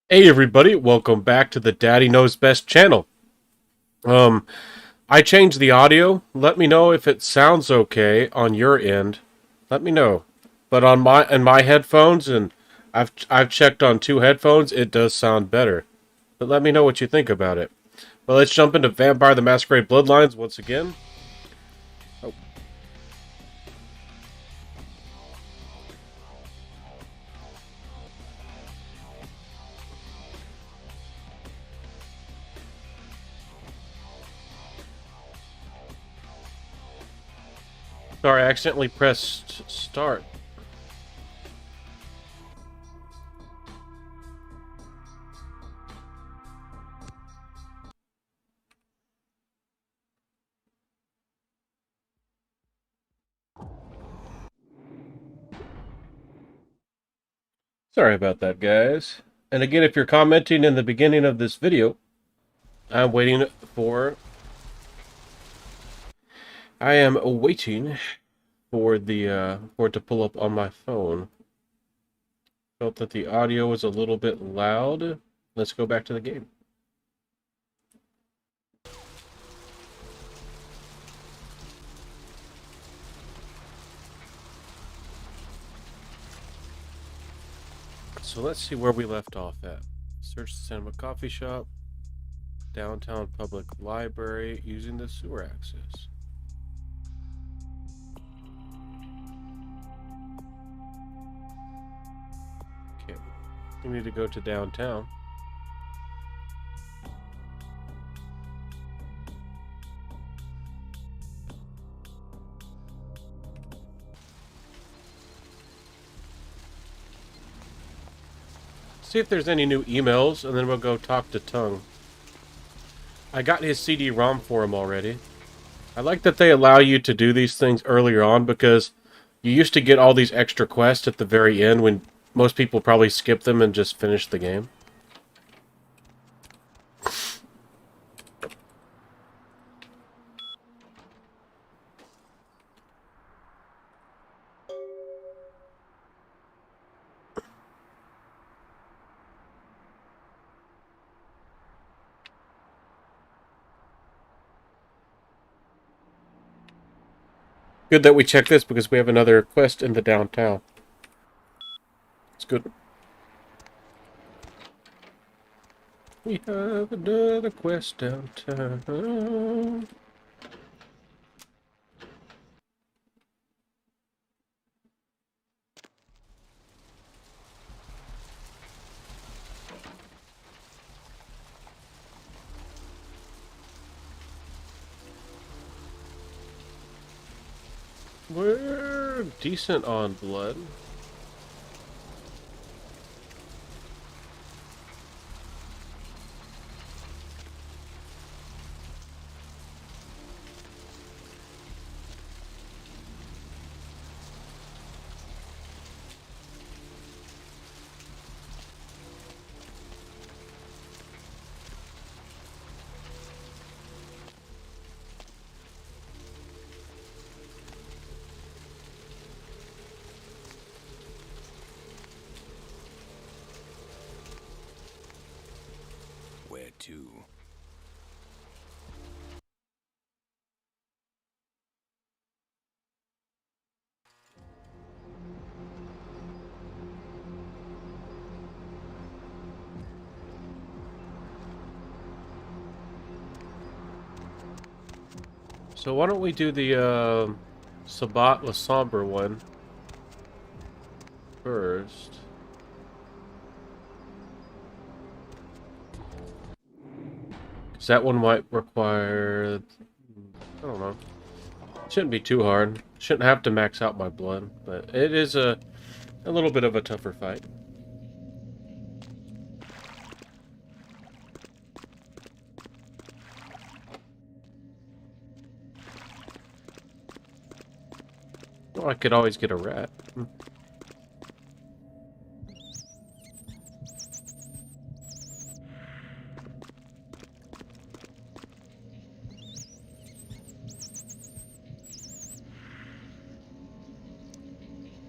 Hey everybody, welcome back to the Daddy Knows Best channel. Um, I changed the audio. Let me know if it sounds okay on your end. Let me know. But on my headphones, and I've checked on two headphones, it does sound better. But let me know what you think about it. Well, let's jump into Vampire the Masquerade Bloodlines once again. Oh, sorry, I accidentally pressed start. Sorry about that, guys. And again, if you're commenting in the beginning of this video, I'm waiting for I am waiting for the for it to pull up on my phone. Felt that the audio was a little bit loud. Let's go back to the game. So let's see where we left off at. Search the cinema coffee shop, downtown public library using the sewer access. Okay, we need to go to downtown. See if there's any new emails, and then we'll go talk to Tung. I got his CD-ROM for him already. I like that they allow you to do these things earlier on because you used to get all these extra quests at the very end when most people probably skip them and just finish the game. Good that we check this because we have another quest in the downtown. It's good. We have another quest downtown. We're decent on blood. Where to? So why don't we do the Sabat La Sombre one first? Because that one might require... I don't know. Shouldn't be too hard. Shouldn't have to max out my blood, but it is a little bit of a tougher fight. Well, I could always get a rat.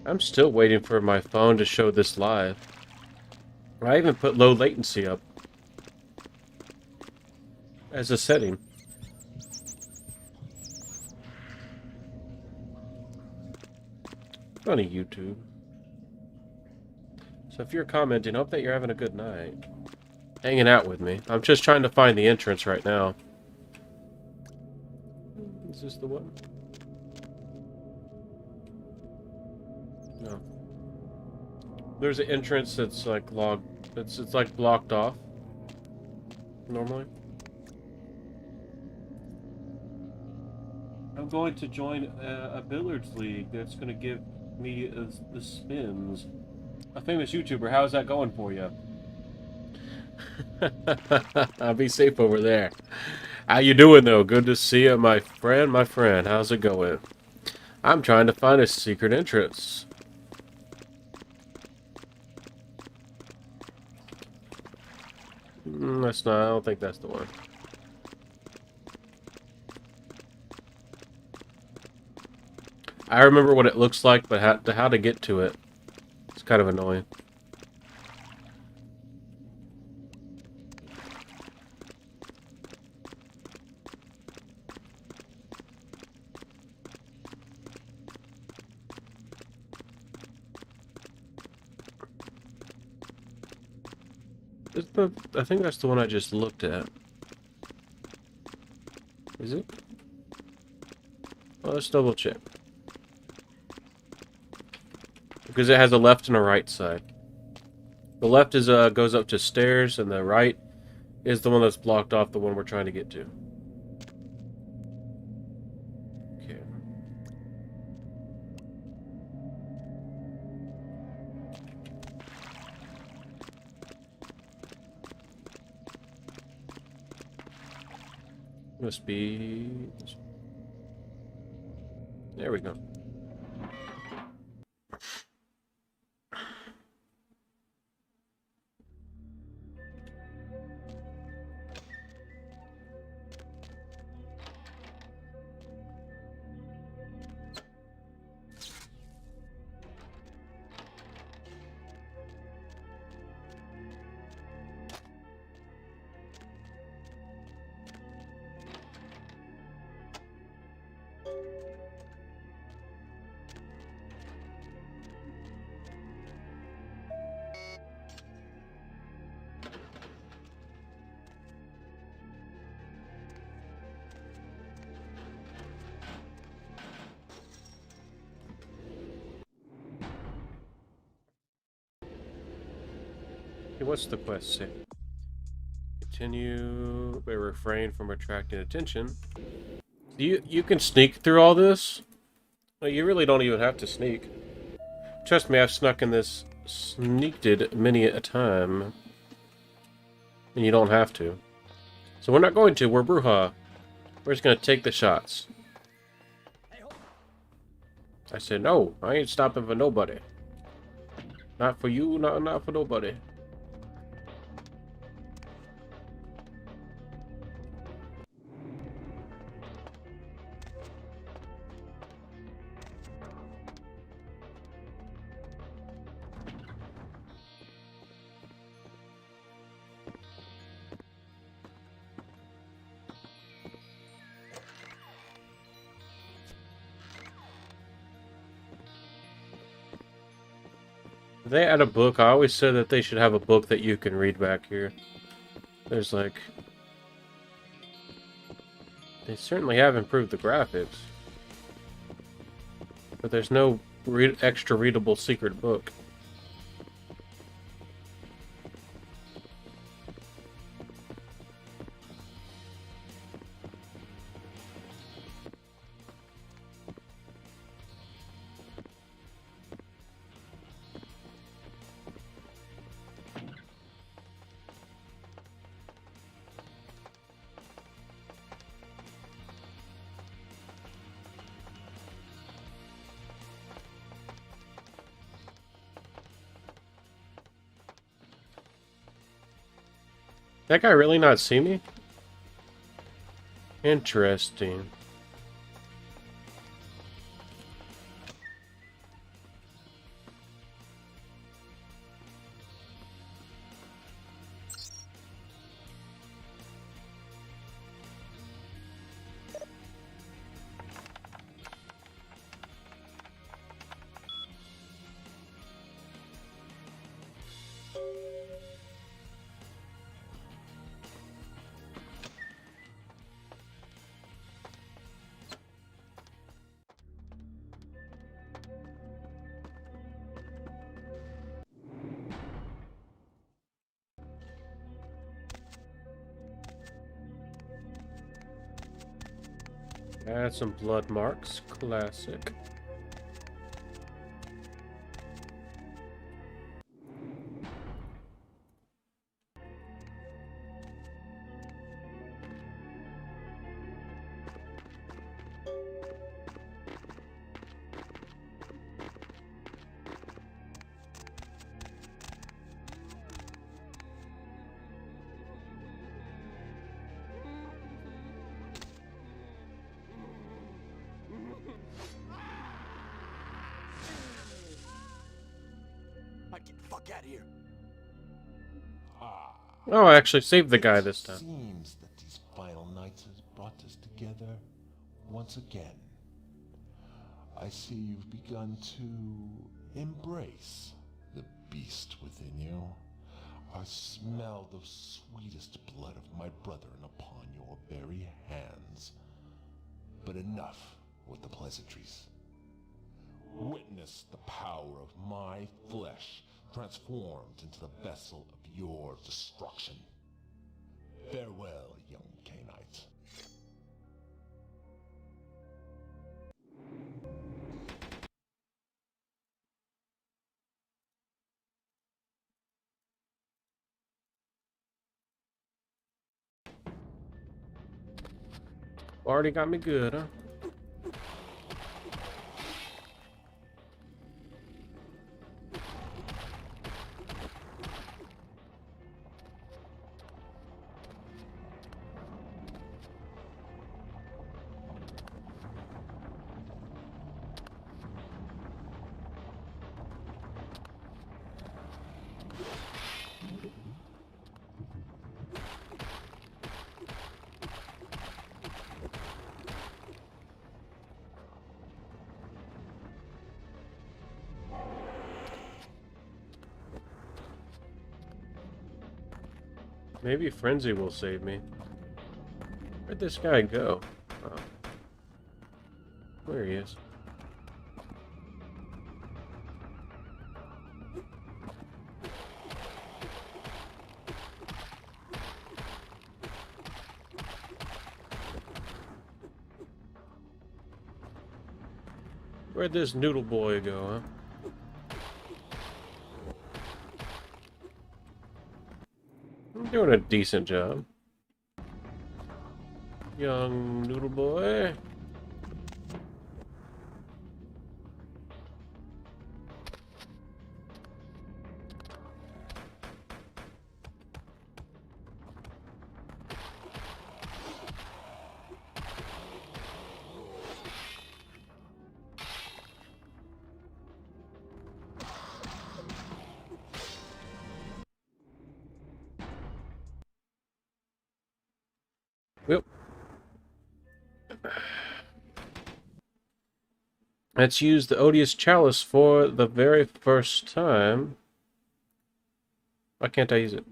I'm still waiting for my phone to show this live. I even put low latency up as a setting. Funny YouTube. So if you're commenting, hope that you're having a good night. Hanging out with me. I'm just trying to find the entrance right now. Is this the one? No. There's an entrance that's like logged. It's like blocked off. Normally. I'm going to join a billiards league that's going to give me the spins. A famous YouTuber. How's that going for you? I'll be safe over there. How you doing though? Good to see you, my friend. My friend, how's it going? I'm trying to find a secret entrance. That's not. I don't think that's the one. I remember what it looks like, but how to get to it. It's kind of annoying. I think that's the one I just looked at. Is it? Well, let's double check. Because it has a left and a right side. The left is goes up to stairs, and the right is the one that's blocked off, the one we're trying to get to. Okay. Must be... There we go. Hey, what's the quest say? Continue, but refrain from attracting attention. You can sneak through all this? Well, you really don't even have to sneak. Trust me, I've snuck in this, sneaked it many a time. And you don't have to. So we're not going to, we're Bruja. We're just gonna take the shots. I said, no, I ain't stopping for nobody. Not for you, not for nobody. If they add a book, I always said that they should have a book that you can read back here. There's like... They certainly have improved the graphics. But there's no extra readable secret book. That guy really not see me? Interesting. Add some blood marks. Classic. Get the fuck out of here. Oh, I actually saved the guy this time. It seems that these final nights has brought us together once again. I see you've begun to embrace the beast within you. I smell the sweetest blood of my brethren upon your very hands. But enough with the pleasantries. Witness the power of my flesh transformed into the vessel of your destruction. Farewell, young Canaanite. Already got me good, huh? Maybe Frenzy will save me. Where'd this guy go? Oh. Where he is. Where'd this noodle boy go, huh? I'm doing a decent job. Young noodle boy. Well, let's use the odious chalice for the very first time. Why can't I use it?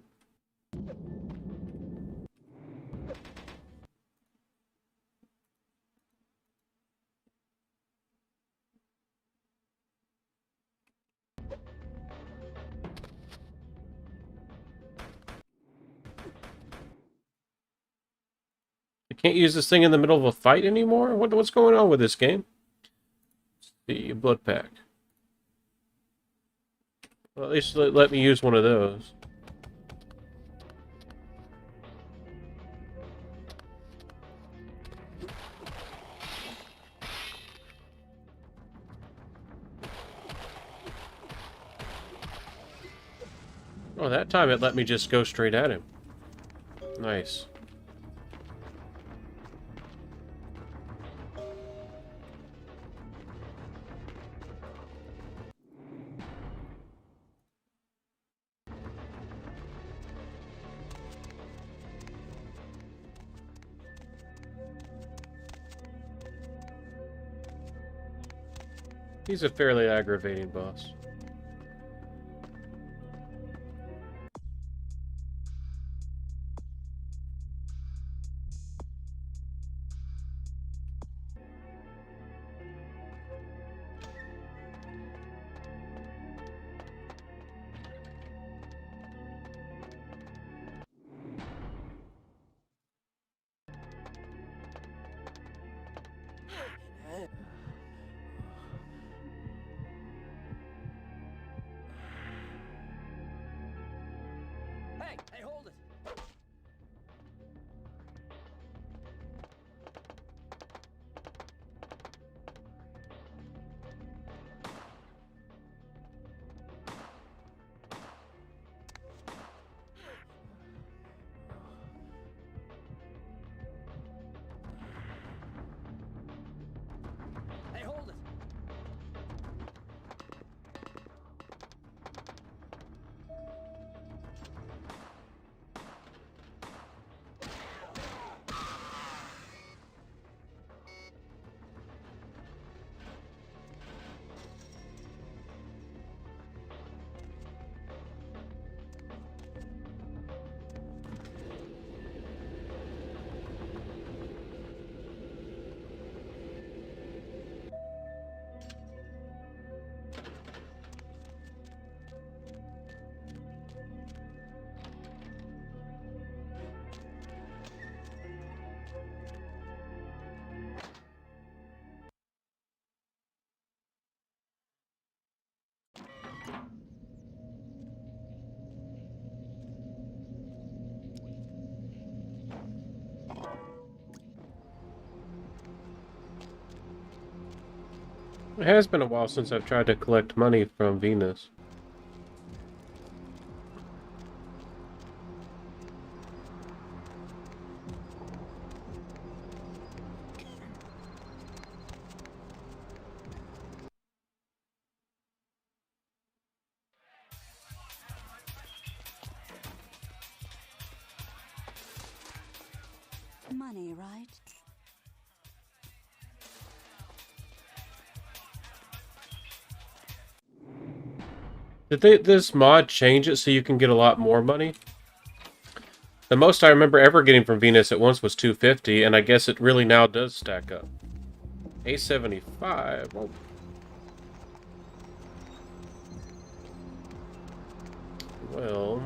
I can't use this thing in the middle of a fight anymore? What's going on with this game? The blood pack. Well, at least let me use one of those. Oh, that time it let me just go straight at him. Nice. He's a fairly aggravating boss. It has been a while since I've tried to collect money from Venus. Money, right? Did this mod change it so you can get a lot more money? The most I remember ever getting from Venus at once was 250, and I guess it really now does stack up. A75. Well,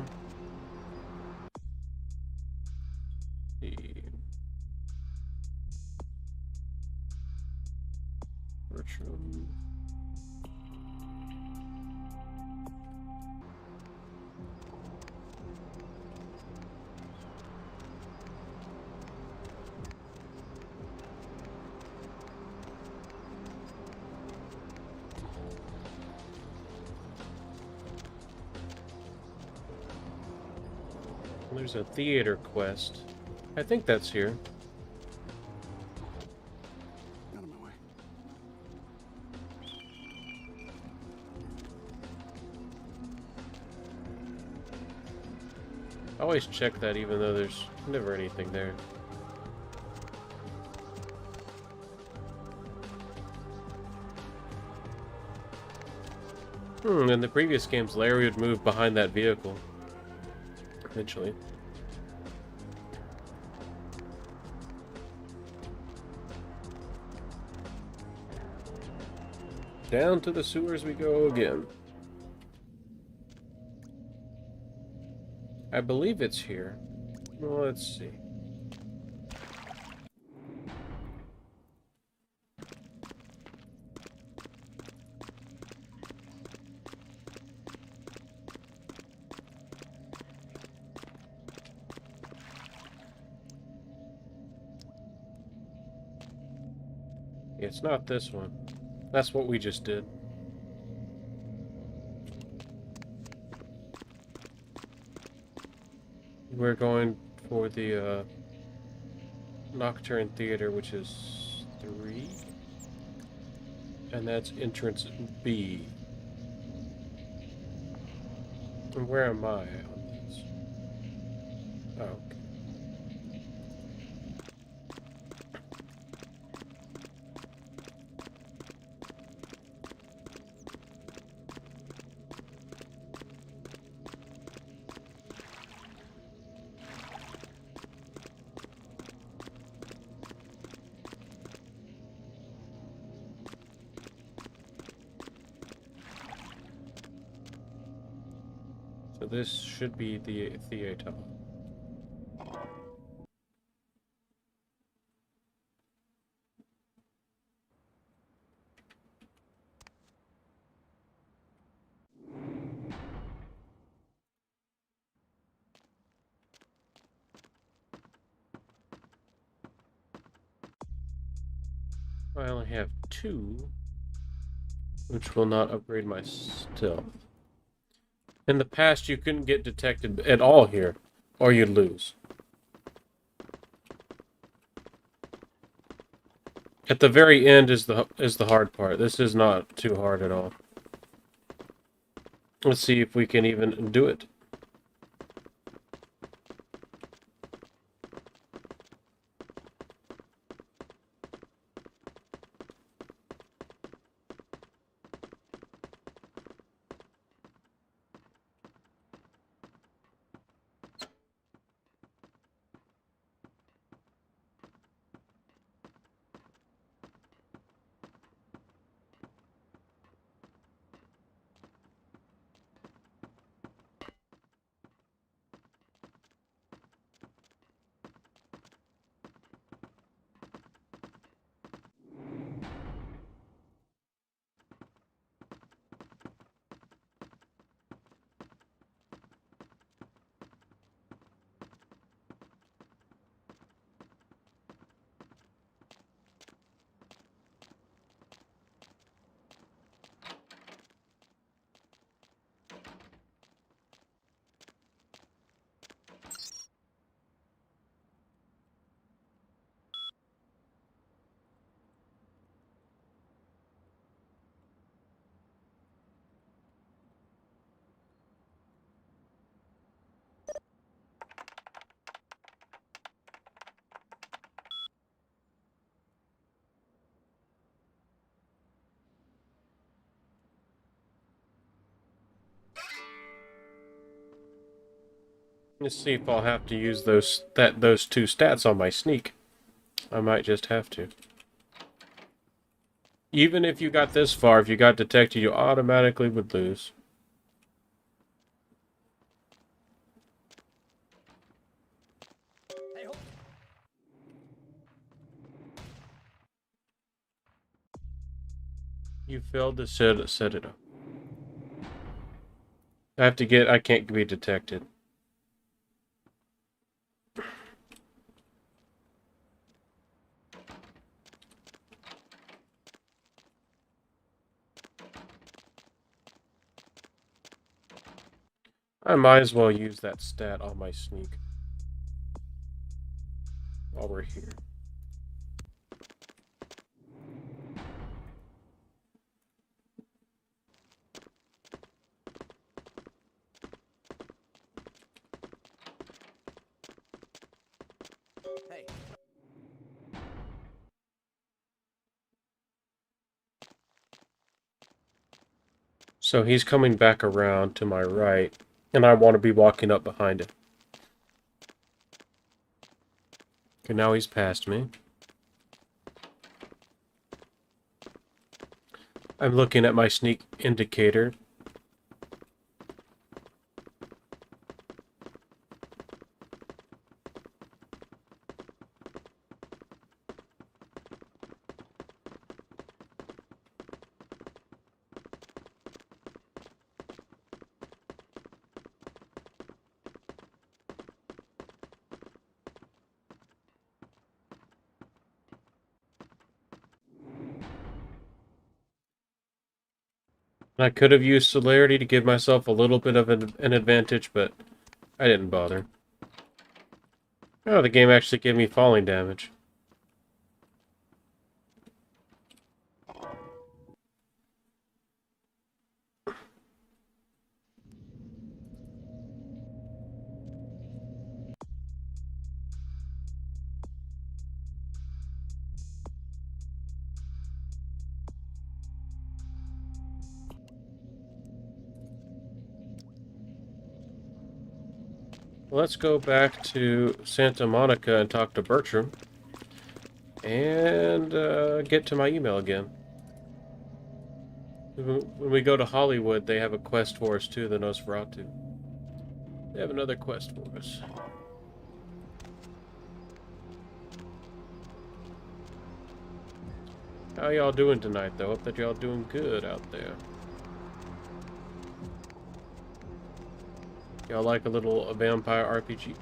the Bertram. There's a theater quest. I think that's here. Out of my way. I always check that even though there's never anything there. In the previous games, Larry would move behind that vehicle. Eventually. Down to the sewers we go again. I believe it's here. Well, let's see. It's not this one. That's what we just did. We're going for the Nocturne Theater, which is 3. And that's entrance B. And where am I on these? Oh, okay. So this should be the theater. I only have 2, which will not upgrade my stealth. In the past, you couldn't get detected at all here, or you'd lose. At the very end is the hard part. This is not too hard at all. Let's see if we can even do it. me see if I'll have to use those two stats on my sneak. I might just have to. Even if you got this far, if you got detected, you automatically would lose. You failed to set it up. I can't be detected. I might as well use that stat on my sneak while we're here. Hey. So he's coming back around to my right, and I want to be walking up behind him. Okay, now he's past me. I'm looking at my sneak indicator. I could have used celerity to give myself a little bit of an advantage, but I didn't bother. Oh, the game actually gave me falling damage. Let's go back to Santa Monica and talk to Bertram. And get to my email again. When we go to Hollywood, they have a quest for us too, the Nosferatu. They have another quest for us. How y'all doing tonight, though? Hope that y'all doing good out there. Y'all like a little vampire RPG?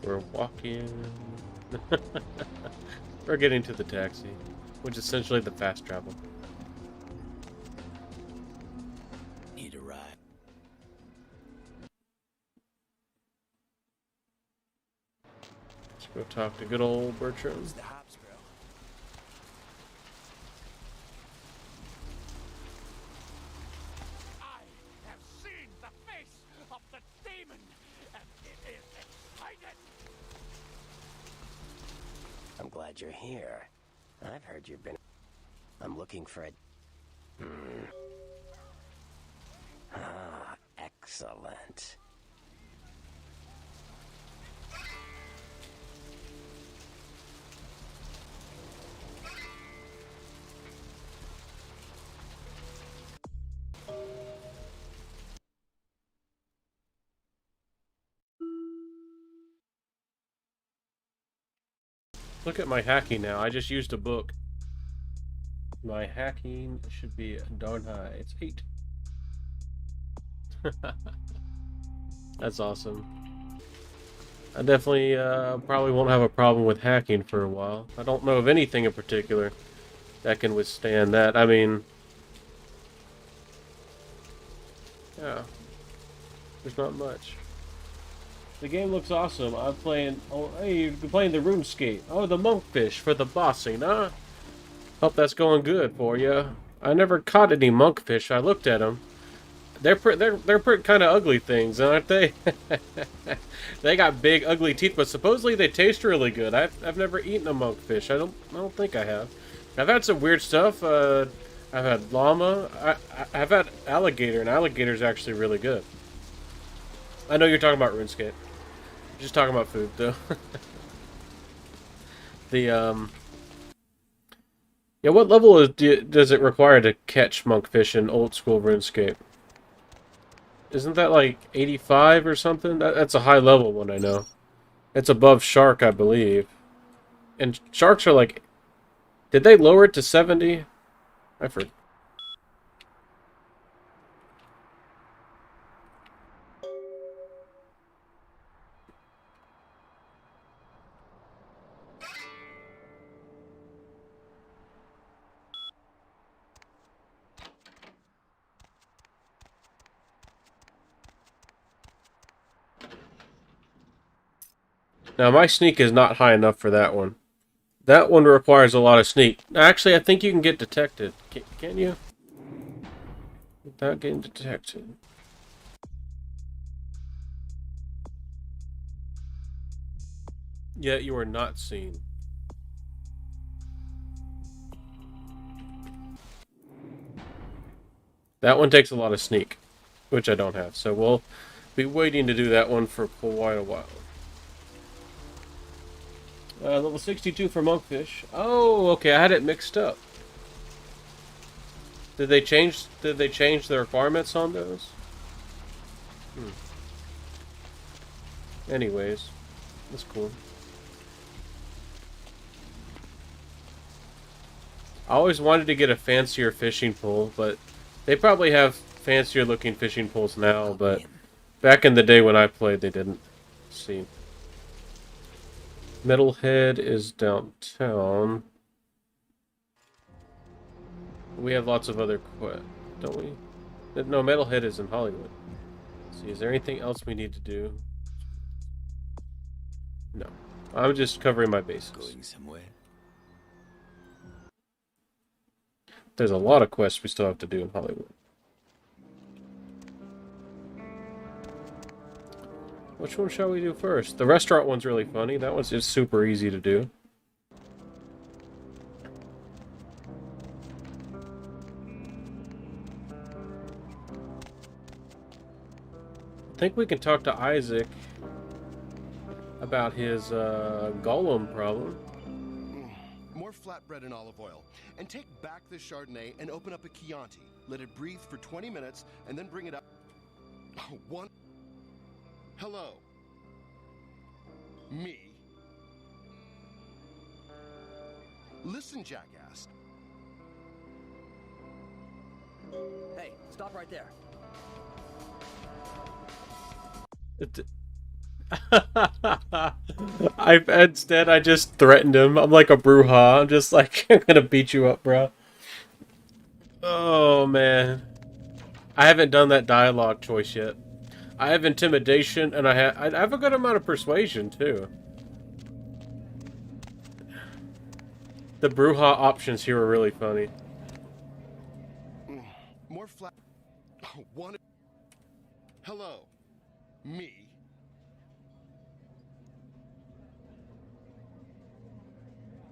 We're walking. We're getting to the taxi, which is essentially the fast travel. Need a ride. Let's go talk to good old Bertram. Who's the hops, bro? I have seen the face of the demon, and it is excited. I'm glad you're here. I've heard you've been... I'm looking for a... Ah, excellent. Look at my hacking now. I just used a book. My hacking should be darn high. It's 8. That's awesome. I definitely probably won't have a problem with hacking for a while. I don't know of anything in particular that can withstand that. I mean, yeah, there's not much. The game looks awesome. I'm playing... Oh, hey, you've been playing the RuneScape. Oh, the monkfish for the bossing, huh? Hope that's going good for you. I never caught any monkfish. I looked at them. They're kind of ugly things, aren't they? They got big, ugly teeth, but supposedly they taste really good. I've never eaten a monkfish. I don't think I have. I've had some weird stuff. I've had llama. I've had alligator, and alligator's actually really good. I know you're talking about RuneScape. Just talking about food, though. the Yeah, what level does it require to catch monkfish in old school RuneScape? Isn't that like 85 or something? That's a high level one, I know. It's above shark, I believe. And sharks are like... Did they lower it to 70? I forget. Now, my sneak is not high enough for that one. That one requires a lot of sneak. Actually, I think you can get detected. Can you? Without getting detected. Yet you are not seen. That one takes a lot of sneak, which I don't have. So we'll be waiting to do that one for quite a while. Level 62 for monkfish. Oh, okay, I had it mixed up. Did they change the requirements on those? Anyways, that's cool. I always wanted to get a fancier fishing pole, but they probably have fancier looking fishing poles now, but back in the day when I played, they didn't. Let's see. Metalhead is downtown. We have lots of other quests, don't we? No, Metalhead is in Hollywood. Let's see, is there anything else we need to do? No. I'm just covering my bases. Going somewhere. There's a lot of quests we still have to do in Hollywood. Which one shall we do first? The restaurant one's really funny. That one's just super easy to do. I think we can talk to Isaac about his golem problem. More flatbread and olive oil. And take back this Chardonnay and open up a Chianti. Let it breathe for 20 minutes and then bring it up. One. Hello. Me. Listen, jackass. Hey, stop right there. I just threatened him. I'm like a brouhaha. I'm just like, I'm gonna beat you up, bro. Oh, man. I haven't done that dialogue choice yet. I have intimidation, and I have a good amount of persuasion, too. The brouhaha options here are really funny. More flat. One. Hello. Me.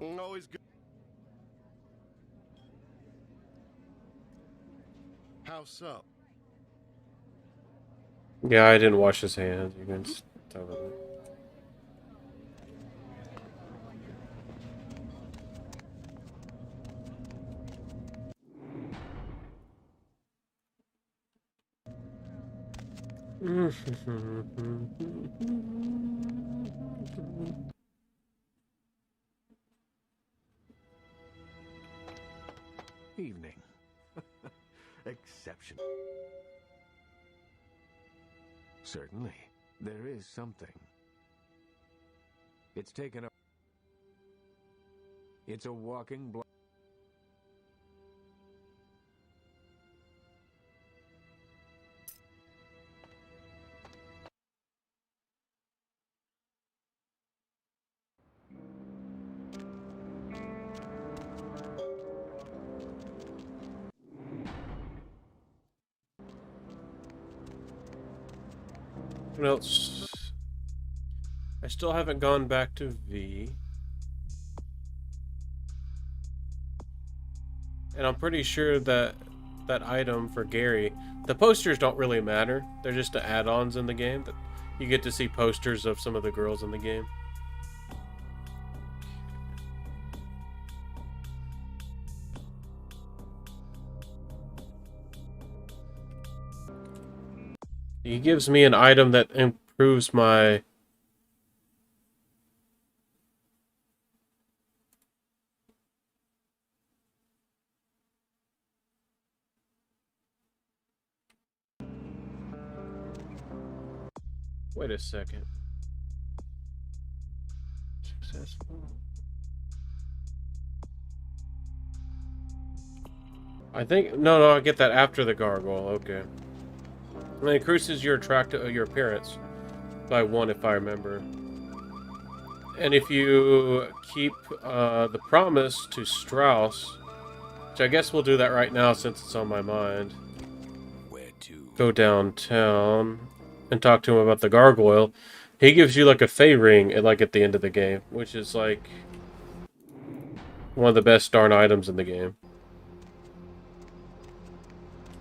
Always good. How so? Yeah, I didn't wash his hands. You can just tell them. Evening. Exception. Certainly, there is something. It's taken a... It's a walking block. What else? I still haven't gone back to V. And I'm pretty sure that that item for Gary, the posters don't really matter. They're just the add-ons in the game. But you get to see posters of some of the girls in the game. He gives me an item that improves my... Wait a second. Successful. I think... No, I get that after the gargoyle. Okay. And it increases your your appearance by 1 if I remember. And if you keep the promise to Strauss, which I guess we'll do that right now since it's on my mind. Where to? Go downtown and talk to him about the gargoyle. He gives you like a fey ring at like at the end of the game, which is like one of the best darn items in the game.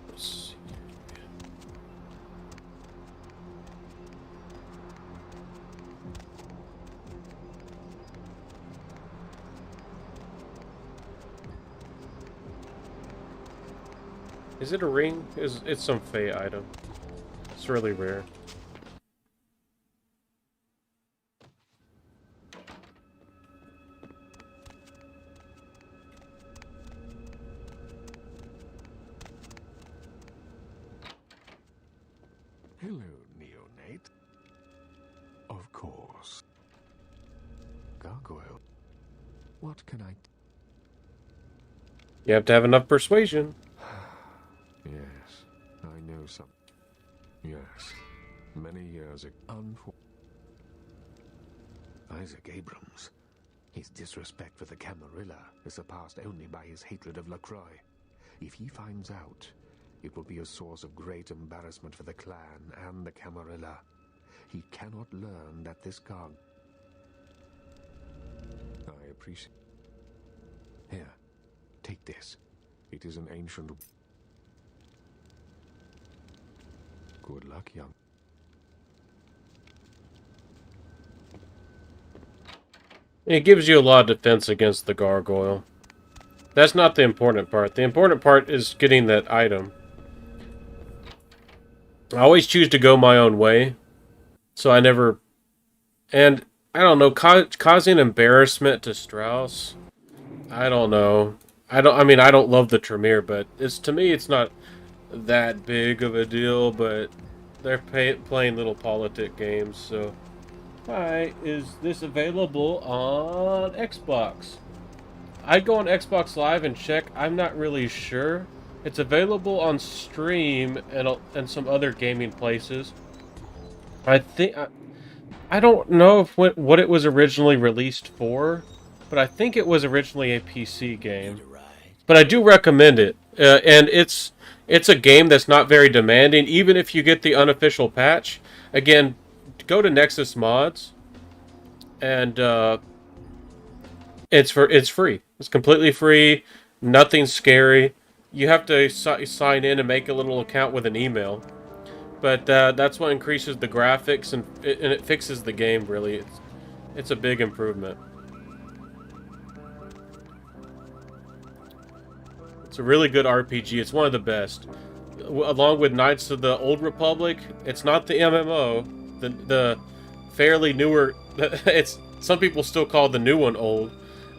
Let's see. Is it a ring? It's some fey item. It's really rare. Hello, neonate. Of course. Gargoyle. What can I... You have to have enough persuasion. Yes, I know some. Yes, many years ago. Isaac Abrams. His disrespect for the Camarilla is surpassed only by his hatred of LaCroix. If he finds out, it will be a source of great embarrassment for the clan and the Camarilla. He cannot learn that this garg... I appreciate... Here, take this. It is an ancient... Good luck, young. It gives you a lot of defense against the gargoyle. That's not the important part. The important part is getting that item. I always choose to go my own way. So I never... And, I don't know, causing embarrassment to Strauss... I don't know. I don't love the Tremere, but to me, it's not that big of a deal, but they're playing little politic games, so... Hi, is this available on Xbox? I'd go on Xbox Live and check. I'm not really sure. It's available on Stream and some other gaming places. I think... I don't know if what it was originally released for, but I think it was originally a PC game. But I do recommend it, and it's a game that's not very demanding, even if you get the unofficial patch. Again, go to Nexus Mods, and it's free. It's completely free. Nothing scary. You have to sign in and make a little account with an email, but that's what increases the graphics and it fixes the game. Really, it's a big improvement. It's a really good RPG. It's one of the best. Along with Knights of the Old Republic, it's not the MMO. The fairly newer... It's some people still call the new one old.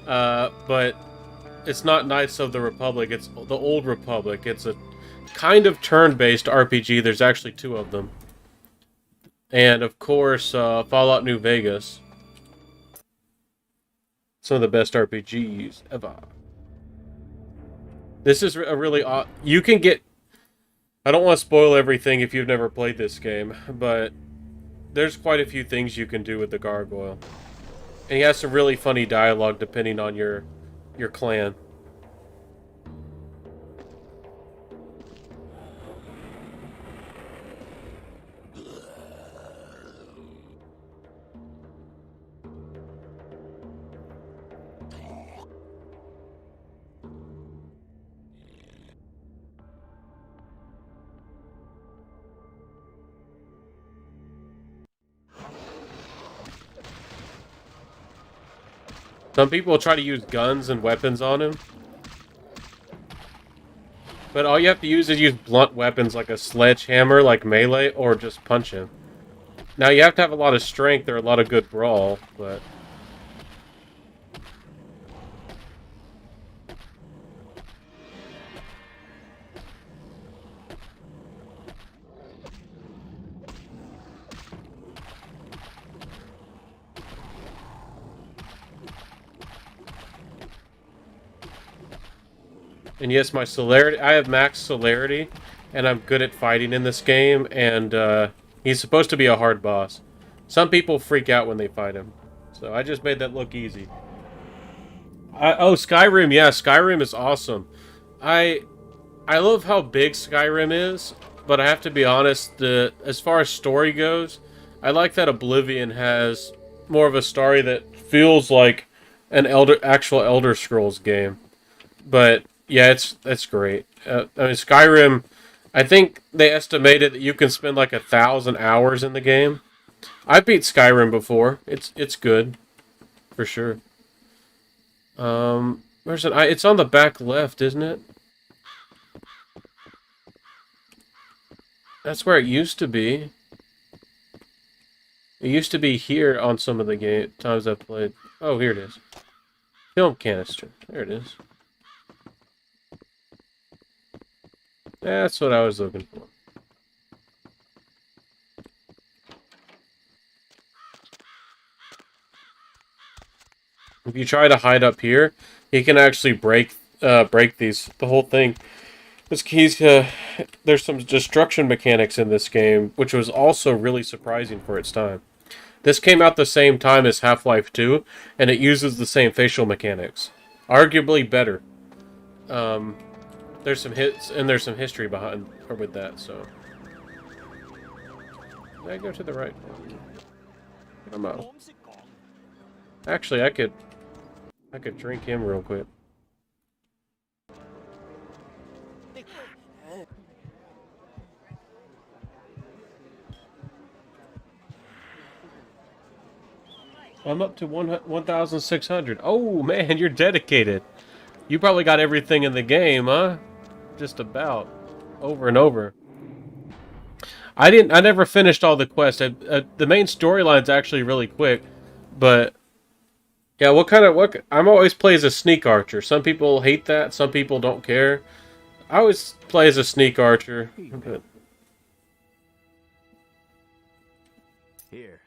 But it's not Knights of the Republic. It's the Old Republic. It's a kind of turn-based RPG. There's actually 2 of them. And, of course, Fallout New Vegas. Some of the best RPGs ever. This is a really... You can get... I don't want to spoil everything if you've never played this game, but there's quite a few things you can do with the gargoyle. And he has some really funny dialogue depending on your clan. Some people try to use guns and weapons on him. But all you have to use is use blunt weapons like a sledgehammer, like melee, or just punch him. Now, you have to have a lot of strength or a lot of good brawl, but... And yes, my celerity, I have max celerity, and I'm good at fighting in this game, and he's supposed to be a hard boss. Some people freak out when they fight him, so I just made that look easy. Oh, Skyrim, yeah, Skyrim is awesome. I love how big Skyrim is, but I have to be honest, as far as story goes, I like that Oblivion has more of a story that feels like an actual Elder Scrolls game. But yeah, it's great. I mean, Skyrim, I think they estimated that you can spend like 1,000 hours in the game. I beat Skyrim before. It's good, for sure. Where's it? It's on the back left, isn't it? That's where it used to be. It used to be here on some of the times I've played. Oh, here it is. Film canister. There it is. That's what I was looking for. If you try to hide up here, he can actually break the whole thing. There's some destruction mechanics in this game, which was also really surprising for its time. This came out the same time as Half-Life 2, and it uses the same facial mechanics. Arguably better. There's some hits, and there's some history behind or with that, so... Did I go to the right one? I'm out. Actually, I could drink him real quick. I'm up to 1,600. Oh, man, you're dedicated. You probably got everything in the game, huh? Just about. Over and over. I never finished all the quests. The main storyline's actually really quick, but... Yeah, I'm always play as a sneak archer. Some people hate that, some people don't care. I always play as a sneak archer. But... Here.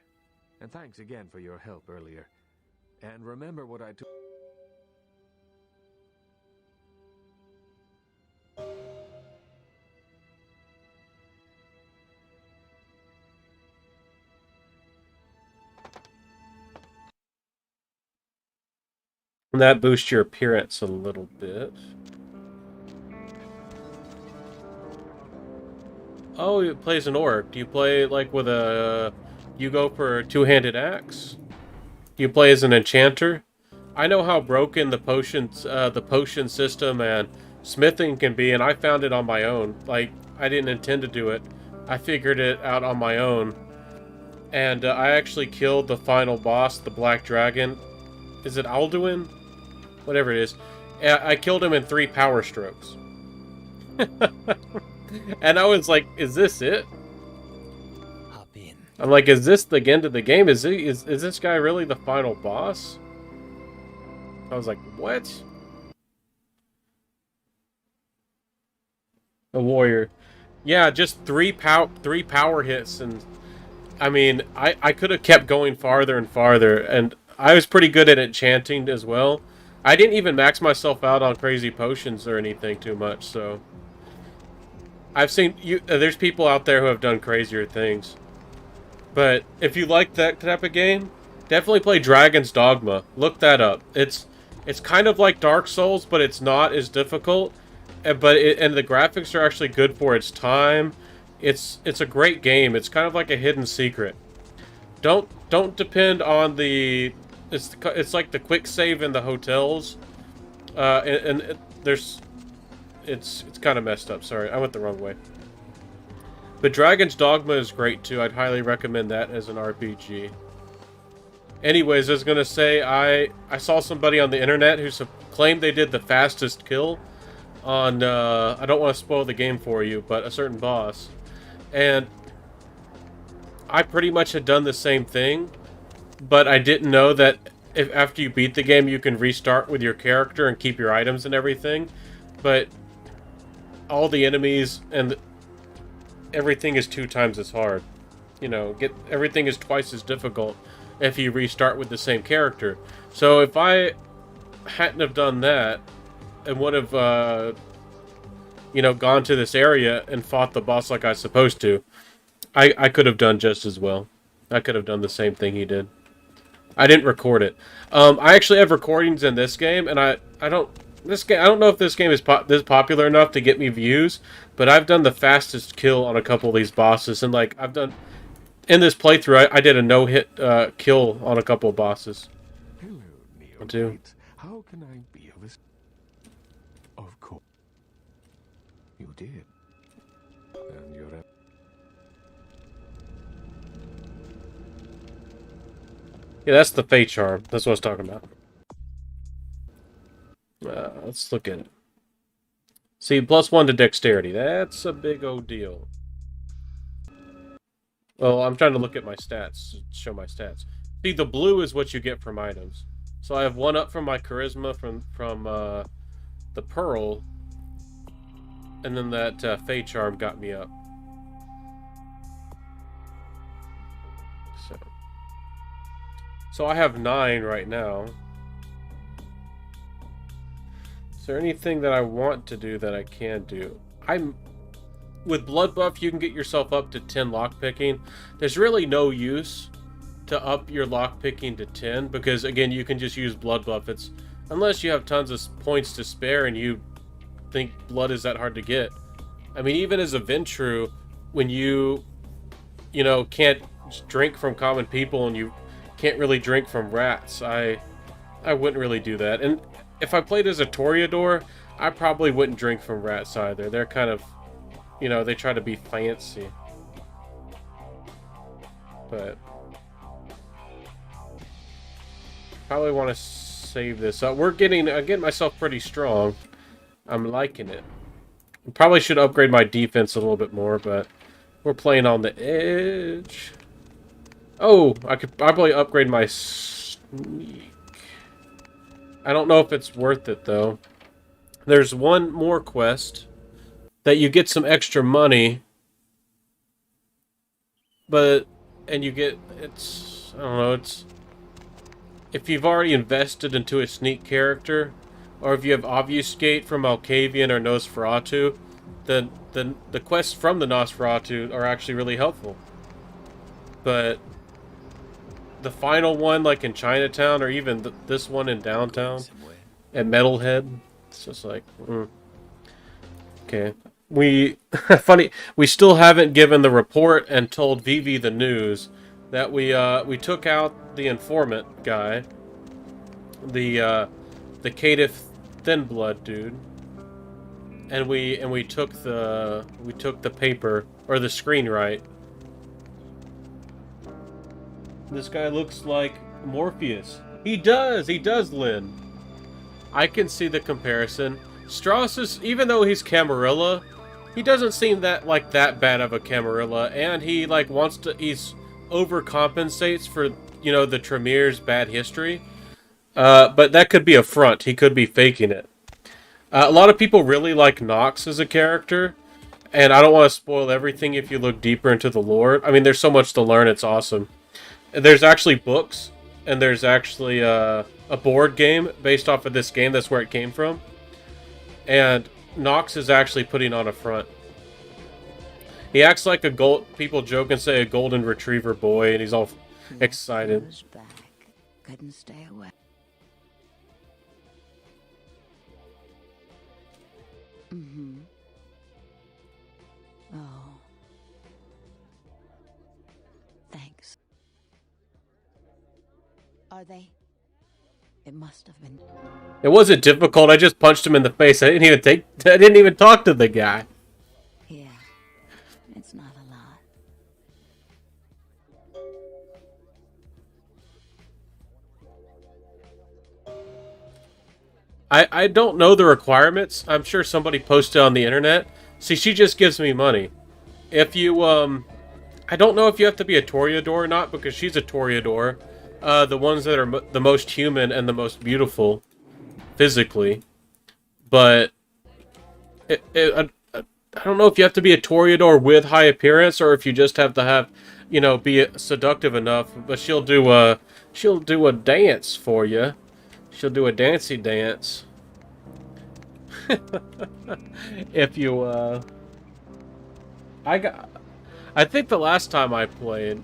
And thanks again for your help earlier. And remember what I told... And that boosts your appearance a little bit. Oh, it plays an orc. Do you play like with a... You go for a two-handed axe? Do you play as an enchanter? I know how broken the potion system and smithing can be, and I found it on my own. Like, I didn't intend to do it. I figured it out on my own. And I actually killed the final boss, the Black Dragon. Is it Alduin? Whatever it is. I killed him in 3 power strokes. And I was like, is this it? Hop in. I'm like, is this the end of the game? Is this guy really the final boss? I was like, what? A warrior. Yeah, just 3 power hits, and I mean, I could have kept going farther and farther, and I was pretty good at enchanting as well. I didn't even max myself out on crazy potions or anything too much, so... I've seen... there's people out there who have done crazier things. But if you like that type of game, definitely play Dragon's Dogma. Look that up. It's kind of like Dark Souls, but it's not as difficult. And the graphics are actually good for its time. It's a great game. It's kind of like a hidden secret. Don't depend on the... It's like the quick save in the hotels, it's kind of messed up. Sorry, I went the wrong way. But Dragon's Dogma is great too. I'd highly recommend that as an RPG. Anyways, I was gonna say I saw somebody on the internet who claimed they did the fastest kill on I don't want to spoil the game for you, but a certain boss, and I pretty much had done the same thing, but I didn't know that if after you beat the game you can restart with your character and keep your items and everything, but all the enemies and everything is 2 times as hard. You know, everything is twice as difficult if you restart with the same character. So if I hadn't have done that and would have, you know, gone to this area and fought the boss like I was supposed to, I could have done just as well. I could have done the same thing he did. I didn't record it. I actually have recordings in this game, and I don't know if this game is this popular enough to get me views, but I've done the fastest kill on a couple of these bosses, and like I've done in this playthrough, I did a no-hit kill on a couple of bosses. Hello, Too. Neophyte. How can I be of assistance? Of course. You did. And you're a... Yeah, that's the Fate Charm. That's what I was talking about. Let's look at it. See, +1 to dexterity. That's a big old deal. Well, I'm trying to look at my stats. Show my stats. See, the blue is what you get from items. So I have 1 up from my charisma from the pearl, and then that Fate Charm got me up. So I have 9 right now. Is there anything that I want to do that I can do? With blood buff, you can get yourself up to 10 lockpicking. There's really no use to up your lockpicking to 10 because, again, you can just use blood buff. It's unless you have tons of points to spare and you think blood is that hard to get. I mean, even as a Ventru, when you know, can't drink from common people and you can't really drink from rats, I wouldn't really do that. And if I played as a Toreador, I probably wouldn't drink from rats either. They're kind of, you know, they try to be fancy. But probably want to save this up. I'm getting myself pretty strong. I'm liking it. Probably should upgrade my defense a little bit more, but we're playing on the edge. Oh, I could probably upgrade my sneak. I don't know if it's worth it, though. There's one more quest that you get some extra money, and you get, I don't know, if you've already invested into a sneak character, or if you have Obfuscate from Alcavian or Nosferatu, then the quests from the Nosferatu are actually really helpful. But the final one, like in Chinatown, or even this one in downtown at Metalhead, it's just like, okay. We still haven't given the report and told Vivi the news that we took out the informant guy, the Caitiff Thin Blood dude, and we took the paper or the screenwrite. This guy looks like Morpheus. He does, Lynn. I can see the comparison. Strauss is, even though he's Camarilla, he doesn't seem that bad of a Camarilla, and he he's overcompensates for, you know, the Tremere's bad history. But that could be a front. He could be faking it. A lot of people really like Nox as a character, and I don't want to spoil everything if you look deeper into the lore. I mean, there's so much to learn, it's awesome. There's actually books, and there's actually a board game based off of this game. That's where it came from. And Nox is actually putting on a front. He acts like people joke and say a golden retriever boy, and he's all excited. Back. Couldn't stay away. Mm-hmm. Oh. Thanks. Are they? It must have been. It wasn't difficult. I just punched him in the face. I didn't even talk to the guy. Yeah. It's not a lot. I don't know the requirements. I'm sure somebody posted on the internet. See, she just gives me money. If you, I don't know if you have to be a Toreador or not, because she's a Toreador. The ones that are the most human and the most beautiful physically. But I don't know if you have to be a Toreador with high appearance, or if you just have to have, you know, be seductive enough. But she'll do a dance for you. She'll do a dancey dance. If you, I think the last time I played,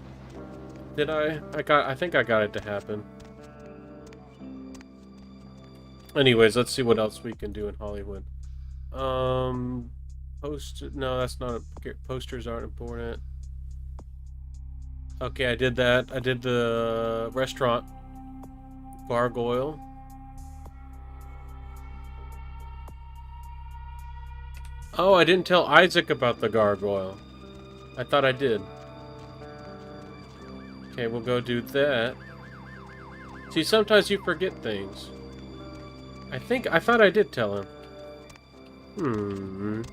did I? I think I got it to happen. Anyways, let's see what else we can do in Hollywood. No, that's not, posters aren't important. Okay, I did that. I did the restaurant gargoyle. Oh, I didn't tell Isaac about the gargoyle. I thought I did. Okay, we'll go do that. See, sometimes you forget things. I thought I did tell him.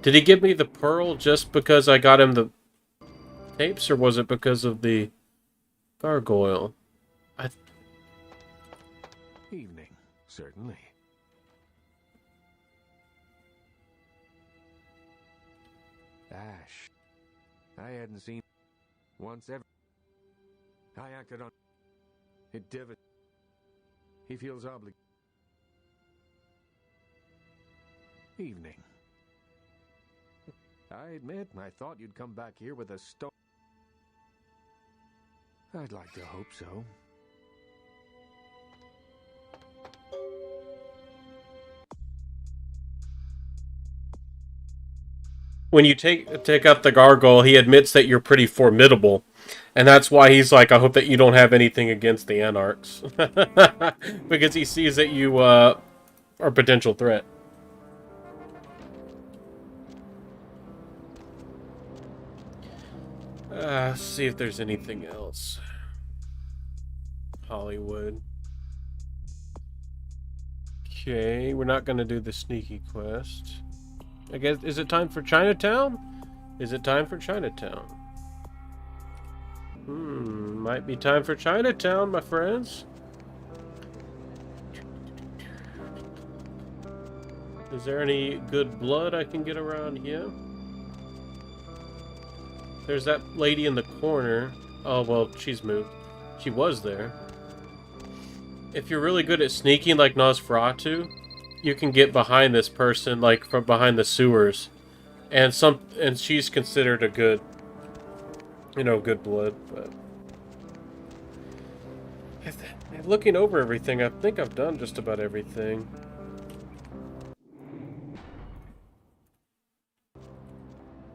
Did he give me the pearl just because I got him the tapes, or was it because of the gargoyle? Evening, certainly. Ash. I hadn't seen once ever. I acted on it. He feels obligated. Evening. I admit, I thought you'd come back here with a stone. I'd like to hope so. When you take out the gargoyle, he admits that you're pretty formidable. And that's why he's like, I hope that you don't have anything against the Anarchs. Because he sees that you are a potential threat. See if there's anything else. Hollywood. Okay, we're not going to do the sneaky quest. I guess, is it time for Chinatown? Is it time for Chinatown? Might be time for Chinatown, my friends. Is there any good blood I can get around here? There's that lady in the corner. Oh, well, she's moved. She was there. If you're really good at sneaking like Nosferatu, you can get behind this person, like from behind the sewers. And she's considered a good, you know, good blood, but looking over everything, I think I've done just about everything.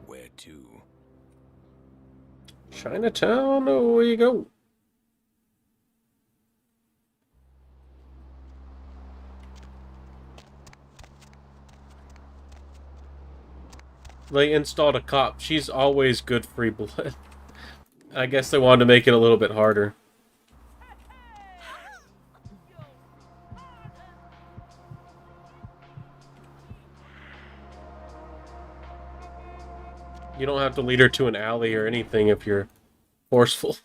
Where to? Chinatown, away you go. They installed a cop. She's always good free blood. I guess they wanted to make it a little bit harder. You don't have to lead her to an alley or anything if you're forceful.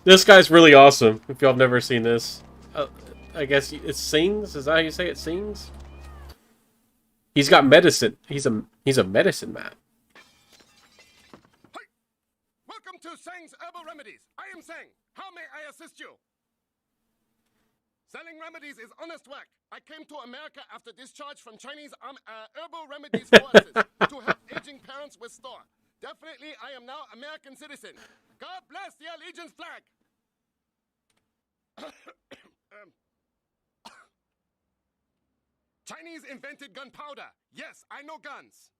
This guy's really awesome, if y'all have never seen this. I guess it sings? Is that how you say it, sings? He's got medicine. He's a medicine man. Hi! Welcome to Sang's Herbal Remedies. I am Sang. How may I assist you? Selling remedies is honest work. I came to America after discharge from Chinese herbal remedies courses to help aging parents restore. Definitely, I am now American citizen. God bless the allegiance flag. Chinese invented gunpowder. Yes, I know guns.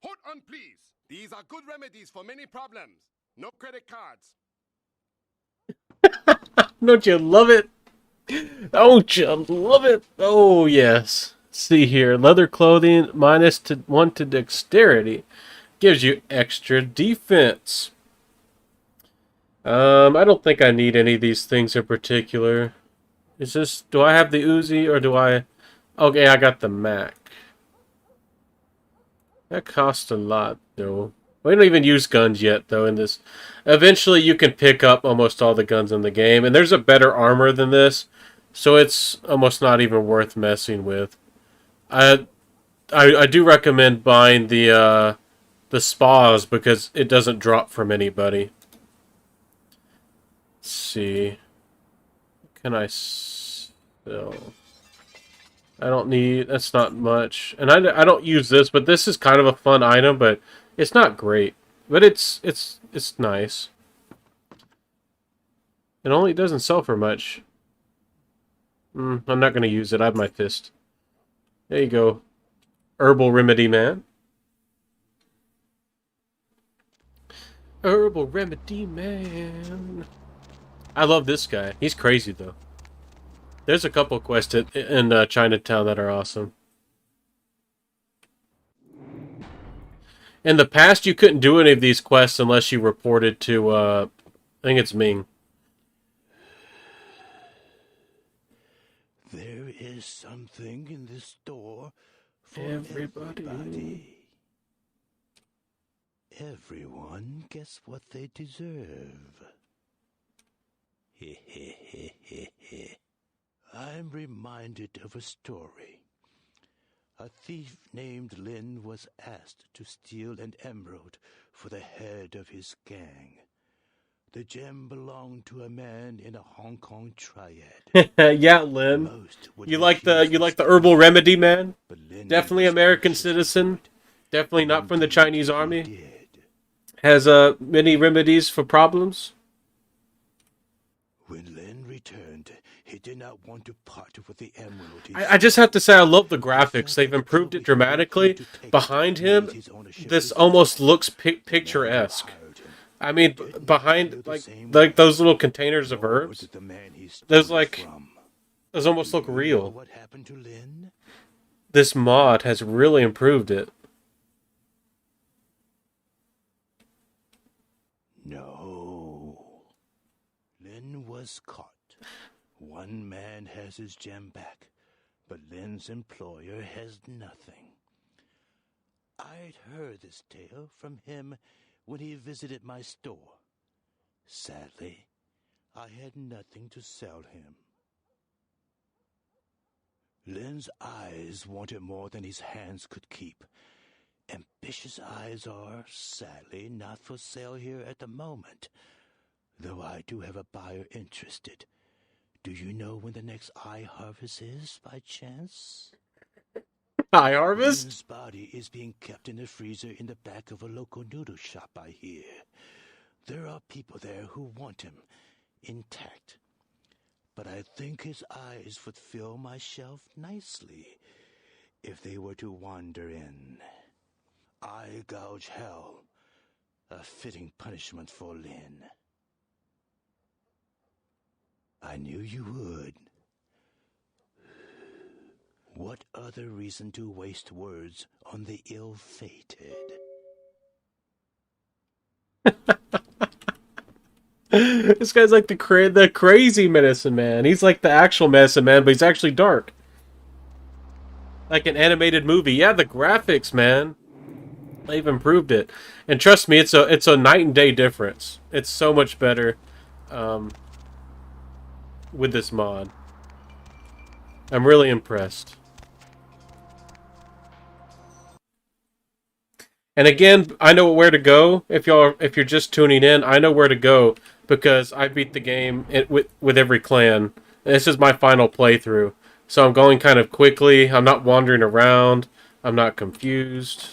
Hold on, please. These are good remedies for many problems. No credit cards. Don't you love it? Don't you love it? Oh, yes. See here. Leather clothing -1 to dexterity. Gives you extra defense. I don't think I need any of these things in particular. Is this... Do I have the Uzi or do I... Okay, I got the Mac. That costs a lot, though. We don't even use guns yet, though, in this. Eventually, you can pick up almost all the guns in the game, and there's a better armor than this, so it's almost not even worth messing with. I do recommend buying the spas because it doesn't drop from anybody. Let's see. Can I sell? I don't need... That's not much. And I don't use this, but this is kind of a fun item, but it's not great. But it's nice. It only doesn't sell for much. I'm not going to use it. I have my fist. There you go. Herbal Remedy Man. Herbal Remedy Man. I love this guy. He's crazy, though. There's a couple quests in Chinatown that are awesome. In the past, you couldn't do any of these quests unless you reported to, I think it's Ming. There is something in this store for Everybody. Everyone gets what they deserve. I'm reminded of a story. A thief named Lin was asked to steal an emerald for the head of his gang. The gem belonged to a man in a Hong Kong triad. Yeah, Lin. You like the Herbal Remedy Man? Definitely American citizen. Definitely not from the Chinese army. Has many remedies for problems. When Lin returned, he did not want to part with the emerald. I just have to say I love the graphics. They've improved it dramatically. Behind him, this almost looks picturesque. I mean, behind like those little containers of herbs, those almost look real. What happened to Lin? This mod has really improved it. No. Lin was caught. One man has his gem back, but Lin's employer has nothing. I'd heard this tale from him when he visited my store. Sadly, I had nothing to sell him. Lin's eyes wanted more than his hands could keep. Ambitious eyes are, sadly, not for sale here at the moment, though I do have a buyer interested. Do you know when the next eye harvest is, by chance? Eye harvest? Lin's body is being kept in the freezer in the back of a local noodle shop, I hear. There are people there who want him intact. But I think his eyes would fill my shelf nicely if they were to wander in. Eye gouge hell, a fitting punishment for Lin. I knew you would. What other reason to waste words on the ill-fated? This guy's like the crazy medicine man. He's like the actual medicine man, but he's actually dark. Like an animated movie. Yeah, the graphics, man. They've improved it. And trust me, it's a night and day difference. It's so much better with this mod. I'm really impressed. And again, I know where to go. If you're just tuning in, I know where to go because I beat the game with every clan. This is my final playthrough. So I'm going kind of quickly. I'm not wandering around. I'm not confused.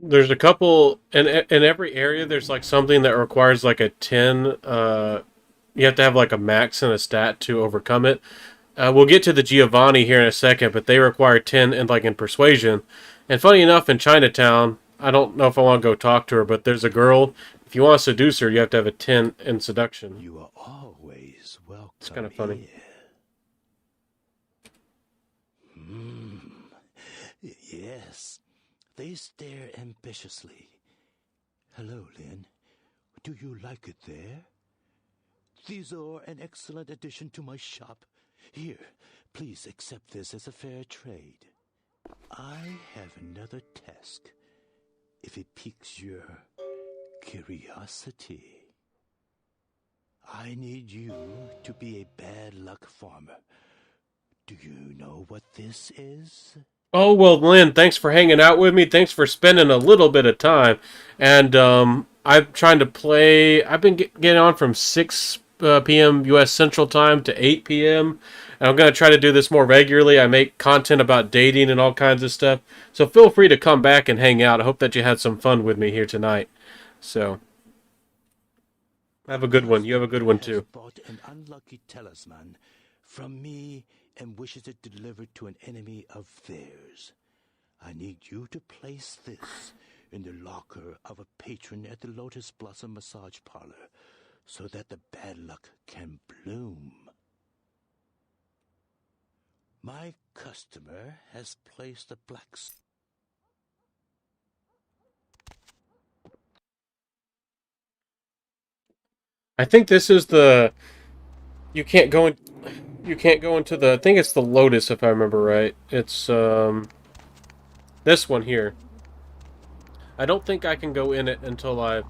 There's a couple in every area. There's like something that requires like a 10. You have to have like a max and a stat to overcome it. We'll get to the Giovanni here in a second, but they require 10 and like in persuasion. And funny enough, in Chinatown, I don't know if I want to go talk to her, but there's a girl. If you want to seduce her, you have to have a 10 in seduction. You are always welcome. It's kind of funny. Here. Yes, they stare ambitiously. Hello, Lynn. Do you like it there? These are an excellent addition to my shop. Here, please accept this as a fair trade. I have another task, if it piques your curiosity. I need you to be a bad luck farmer. Do you know what this is? Oh, well, Lynn, thanks for hanging out with me. Thanks for spending a little bit of time. And I'm trying to play. I've been getting on from 6 p.m. U.S. Central Time to 8 p.m. And I'm going to try to do this more regularly. I make content about dating and all kinds of stuff. So feel free to come back and hang out. I hope that you had some fun with me here tonight. So, have a good one. You have a good one, too. Bought an unlucky talisman from me and wishes it delivered to an enemy of theirs. I need you to place this in the locker of a patron at the Lotus Blossom Massage Parlor so that the bad luck can bloom. My customer has placed a black... I think this is the... You can't go into the... I think it's the Lotus, if I remember right. It's, this one here. I don't think I can go in it until I've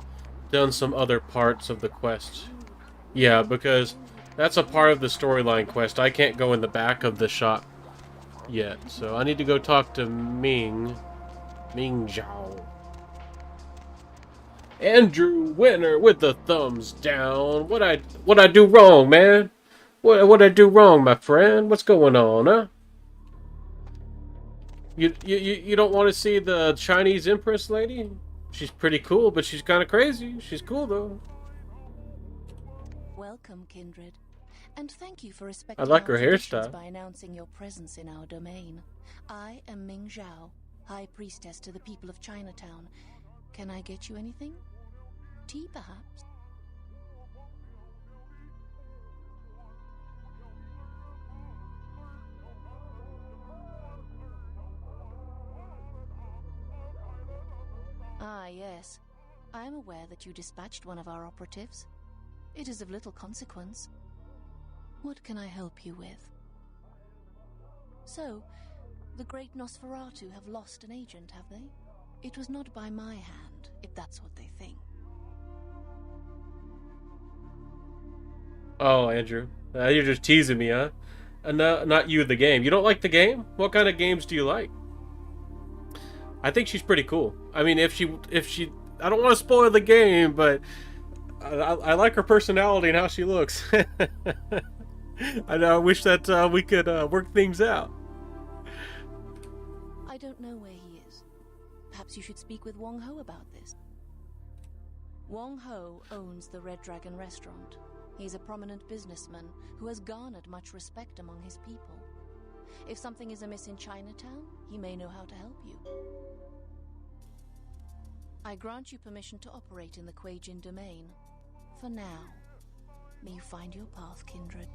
done some other parts of the quest. Yeah, because that's a part of the storyline quest. I can't go in the back of the shop yet. So I need to go talk to Ming Zhao. Andrew Winner with the thumbs down. What I do wrong, man? What I do wrong, my friend? What's going on, huh? You don't want to see the Chinese Empress lady? She's pretty cool, but she's kind of crazy. She's cool though. Welcome, Kindred. And thank you for respecting I like our her traditions hairstyle. by announcing your presence in our domain. I am Ming Zhao, High Priestess to the people of Chinatown. Can I get you anything? Tea, perhaps? Ah, yes. I am aware that you dispatched one of our operatives. It is of little consequence. What can I help you with? So, the great Nosferatu have lost an agent, have they? It was not by my hand, if that's what they think. Oh, Andrew. You're just teasing me, huh? No, not you, the game. You don't like the game? What kind of games do you like? I think she's pretty cool. I mean, if she, I don't want to spoil the game, but I like her personality and how she looks. I wish that we could work things out. I don't know where he is. Perhaps you should speak with Wong Ho about this. Wong Ho owns the Red Dragon restaurant. He's a prominent businessman who has garnered much respect among his people. If something is amiss in Chinatown, he may know how to help you. I grant you permission to operate in the Kuei-Jin domain. For now. May you find your path, Kindred.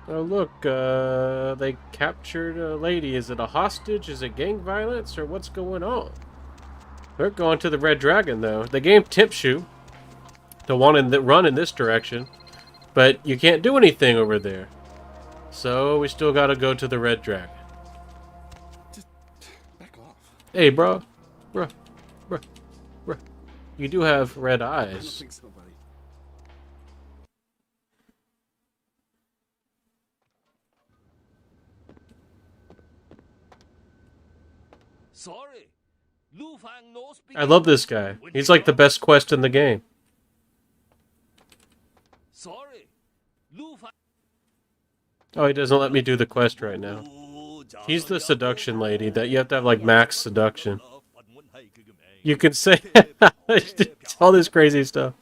Oh, look, they captured a lady. Is it a hostage? Is it gang violence? Or what's going on? They're going to the Red Dragon, though. The game tempts you to want to run in this direction, but you can't do anything over there. So we still got to go to the Red Dragon. Just back off. Hey, bro. Bro. You do have red I don't eyes. think so, buddy. Sorry. I love this guy. He's like the best quest in the game. Sorry. Oh, he doesn't let me do the quest right now. He's the seduction lady that you have to have like max seduction. You can say all this crazy stuff.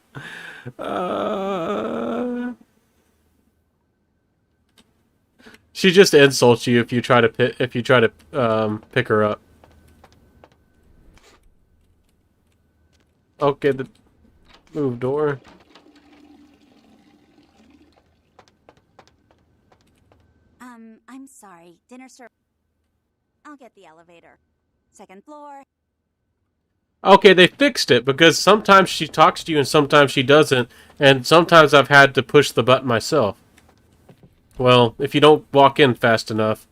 She just insults you if you try to pick her up. Okay, the move door. I'm sorry. Dinner served. I'll get the elevator. Second floor. Okay, they fixed it because sometimes she talks to you and sometimes she doesn't, and sometimes I've had to push the button myself. Well, if you don't walk in fast enough,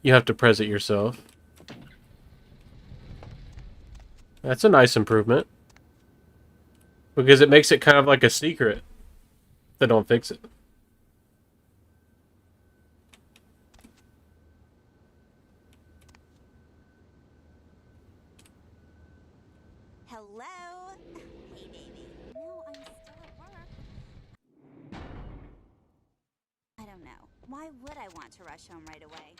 you have to press it yourself. That's a nice improvement. Because it makes it kind of like a secret if they don't fix it. Hello? Hey, baby. No, I'm still at work. I don't know. Why would I want to rush home right away?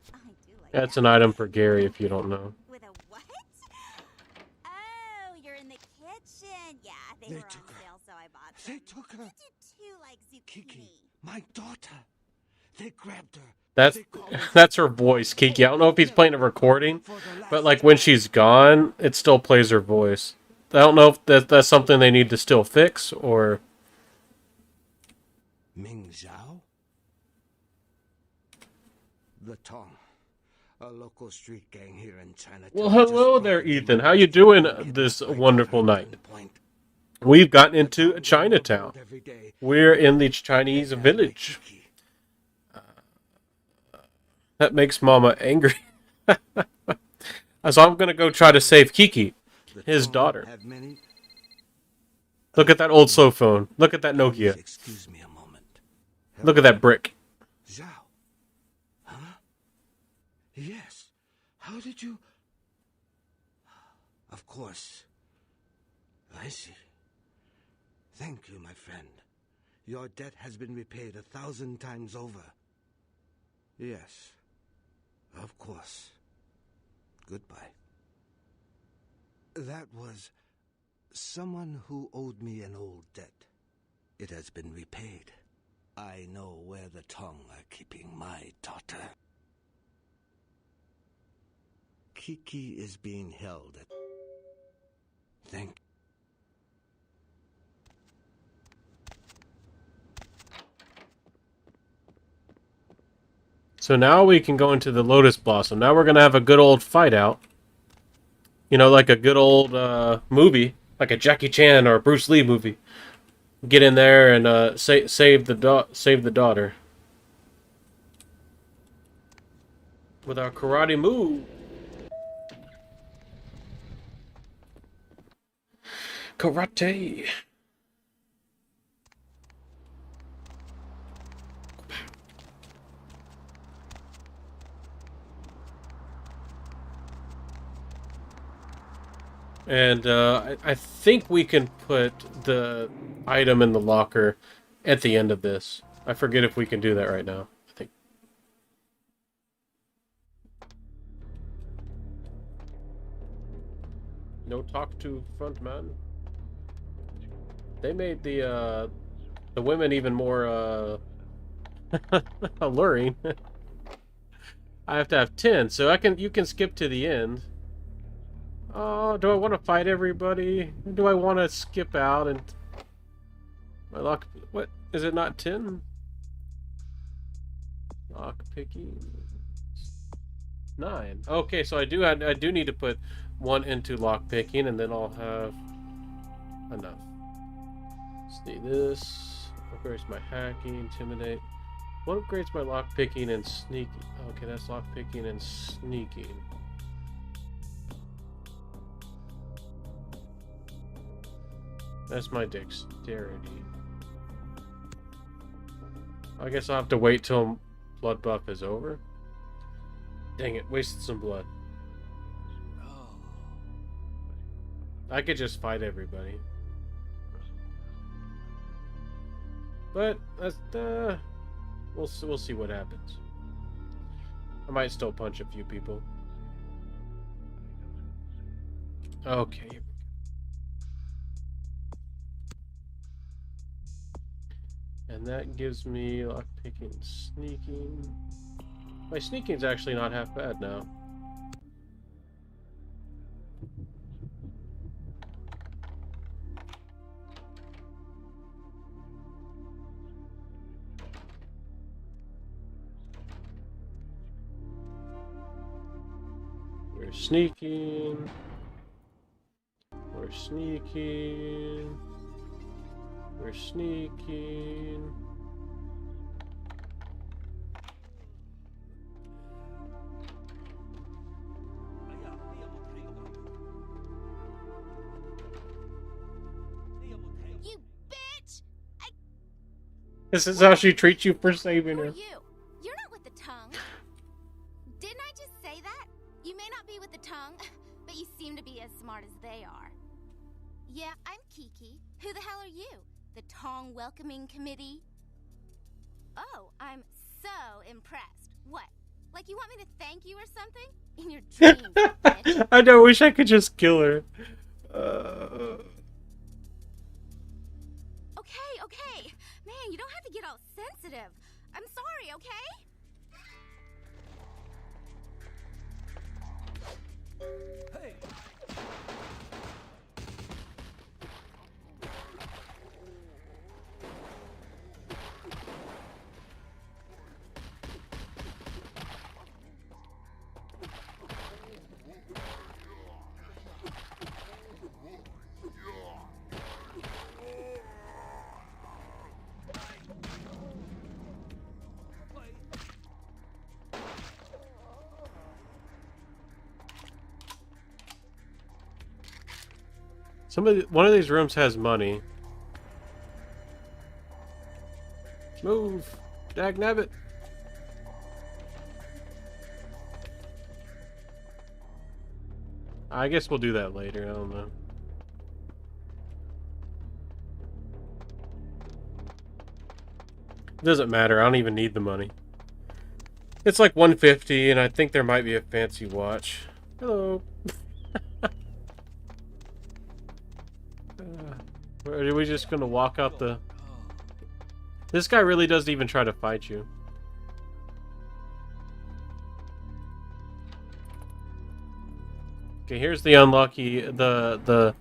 Yeah, I do like That's that. an item for Gary if you don't know. With a what? Oh, you're in the kitchen. Yeah, they were on took her. sale, so I bought them. They took her. You do too, like zucchini. Kiki, my daughter. They grabbed her. That's her voice, Kiki. I don't know if he's playing a recording, but like when she's gone, it still plays her voice. I don't know if that's something they need to still fix or. Ming Zhao? The Tong, a local street gang here in Chinatown. Well, hello just there, broke into Ethan. my How you house doing and hit this my wonderful daughter night? at gunpoint. We've gotten into Chinatown. Every day. We're in the Chinese They had village. my Kiki. That makes Mama angry. So I'm gonna go try to save Kiki, The his Tong daughter. have many... Look at that old slow phone. Look at that Please Nokia. excuse me a moment. Look at that brick. Zhao. Huh? Yes. How did you... Of course. I see. Thank you, my friend. Your debt has been repaid 1,000 times over. Yes. Of course. Goodbye. That was someone who owed me an old debt. It has been repaid. I know where the Tong are keeping my daughter. Kiki is being held at... Thank So now we can go into the Lotus Blossom. Now we're gonna have a good old fight out. You know, like a good old movie, like a Jackie Chan or a Bruce Lee movie. Get in there and save the daughter with our karate move. Karate. And I think we can put the item in the locker at the end of this. I forget if we can do that right now. I think. No talk to front man. They made the women even more alluring. I have to have 10, so you can skip to the end. Oh, do I want to fight everybody? Or do I want to skip out and my lock? What is it? Not 10? Lock picking 9. Okay, so I do need to put 1 into lock picking, and then I'll have enough. Let's see this. Upgrades my hacking, intimidate. What upgrades my lock picking and sneaking? Okay, that's lock picking and sneaking. That's my dexterity. I guess I'll have to wait till blood buff is over. Dang it, wasted some blood. I could just fight everybody. But that's we'll see what happens. I might still punch a few people. Okay. And that gives me lockpicking, sneaking. My sneaking's actually not half bad now. We're sneaking. We're sneaking. We're sneaking. You bitch! This is how she treats you for saving Who her. are you? You're not with the tongue. Didn't I just say that? You may not be with the tongue, but you seem to be as smart as they are. Yeah, I'm Kiki. Who the hell are you? The Tong Welcoming Committee? Oh, I'm so impressed. What? Like you want me to thank you or something? In your dreams, bitch. I know, wish I could just kill her. Okay. Man, you don't have to get all sensitive. I'm sorry, okay? Hey! One of these rooms has money. Move, dagnabbit. I guess we'll do that later. I don't know. It doesn't matter. I don't even need the money. It's like 150, and I think there might be a fancy watch. Hello. Are we just gonna walk out the... This guy really doesn't even try to fight you. Okay, here's the unlucky... The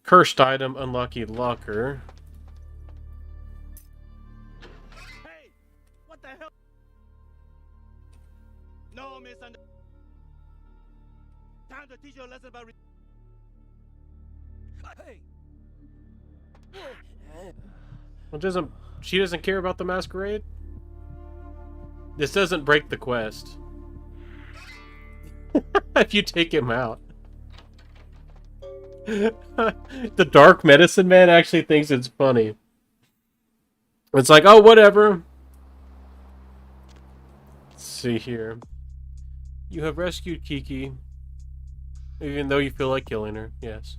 cursed item unlucky locker. Hey! What the hell? No misunderstanding. Time to teach you a lesson about... Hey! Well, she doesn't care about the masquerade? This doesn't break the quest. If you take him out. The dark medicine man actually thinks it's funny. It's like, oh, whatever. Let's see here. You have rescued Kiki. Even though you feel like killing her, yes.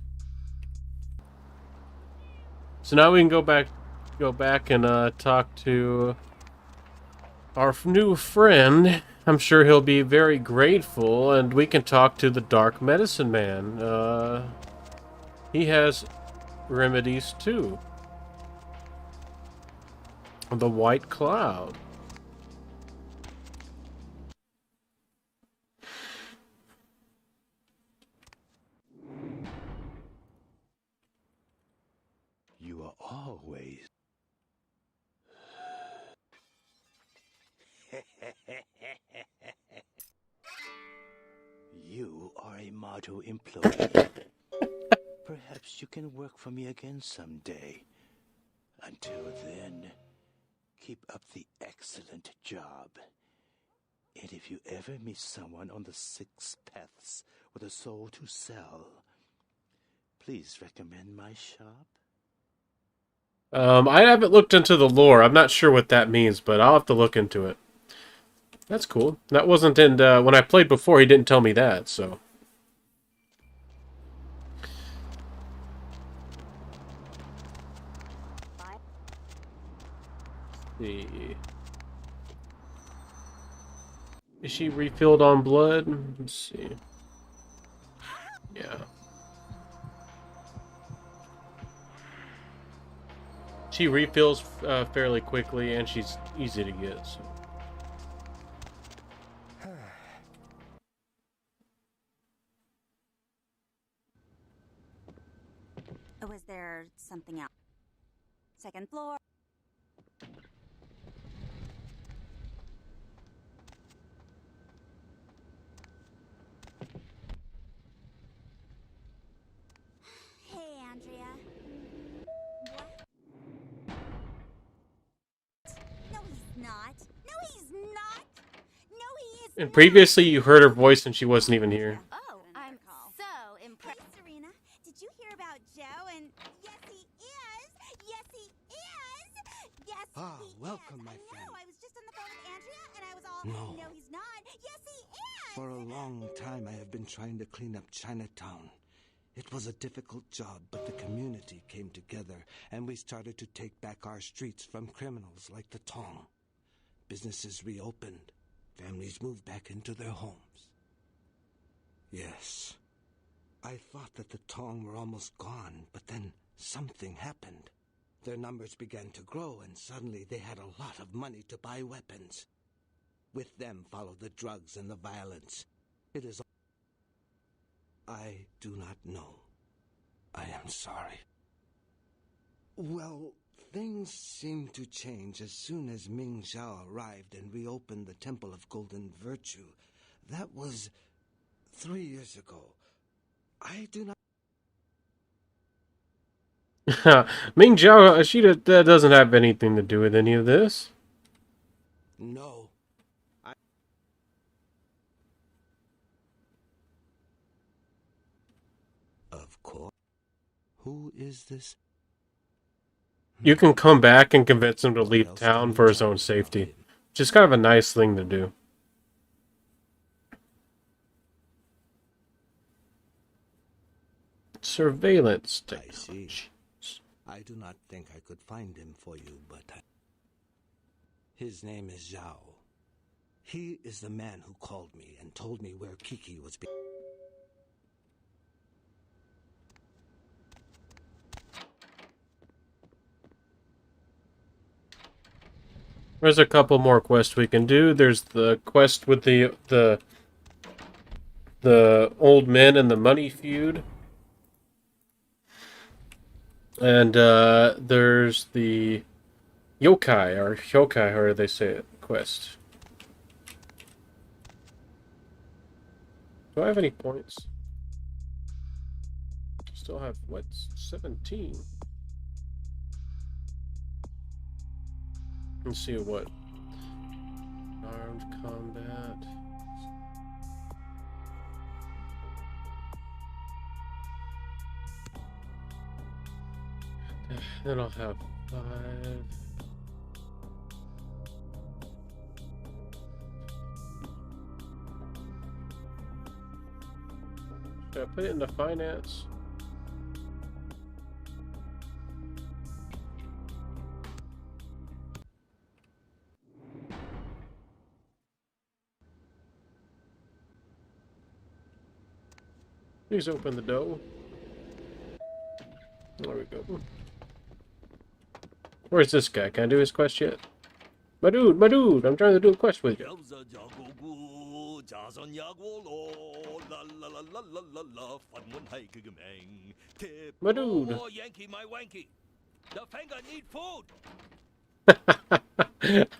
So now we can go back and talk to our new friend. I'm sure he'll be very grateful, and we can talk to the Dark Medicine Man. He has remedies too. The White Cloud. You are always... You are a motto employee. Perhaps you can work for me again someday. Until then, keep up the excellent job. And if you ever meet someone on the 6 paths with a soul to sell, please recommend my shop. I haven't looked into the lore. I'm not sure what that means, but I'll have to look into it. That's cool. That wasn't in... when I played before, he didn't tell me that, so... see. Is she refilled on blood? Let's see. Yeah. She refills fairly quickly, and she's easy to get. So. Was there something else? Second floor. Hey, Andrea. What? No, he's not. No, he's not. No, he is And not. previously, you heard her voice, and she wasn't even here. Oh, I'm so impressed. Hey, Serena, did you hear about Joe? And yes, he is. Yes, he is. Yes, he welcome, is. my I friend. know. I was just on the phone with Andrea, and I was all, No. no, he's not. Yes, he is. For a long time, I have been trying to clean up Chinatown. It was a difficult job, but the community came together, and we started to take back our streets from criminals like the Tong. Businesses reopened. Families moved back into their homes. Yes. I thought that the Tong were almost gone, but then something happened. Their numbers began to grow, and suddenly they had a lot of money to buy weapons. With them followed the drugs and the violence. It is... I do not know. I am sorry. Well, things seemed to change as soon as Ming Zhao arrived and reopened the Temple of Golden Virtue. That was 3 years ago. I do not... Ming Zhao, that doesn't have anything to do with any of this. No. Of course. Who is this? You can come back and convince him to leave town for his own safety. Just kind of a nice thing to do. Surveillance technology. I do not think I could find him for you, but... His name is Zhao. He is the man who called me and told me where Kiki was being... There's a couple more quests we can do. There's the quest with the old men and the money feud. And there's the yokai, or hyokai, however they say it, quest. Do I have any points? Still have, what, 17? Let's see what. Armed combat. Then I'll have 5. Should I put it into finance? Please open the door. There we go. Where's this guy? Can I do his quest yet? My dude, I'm trying to do a quest with you. My dude.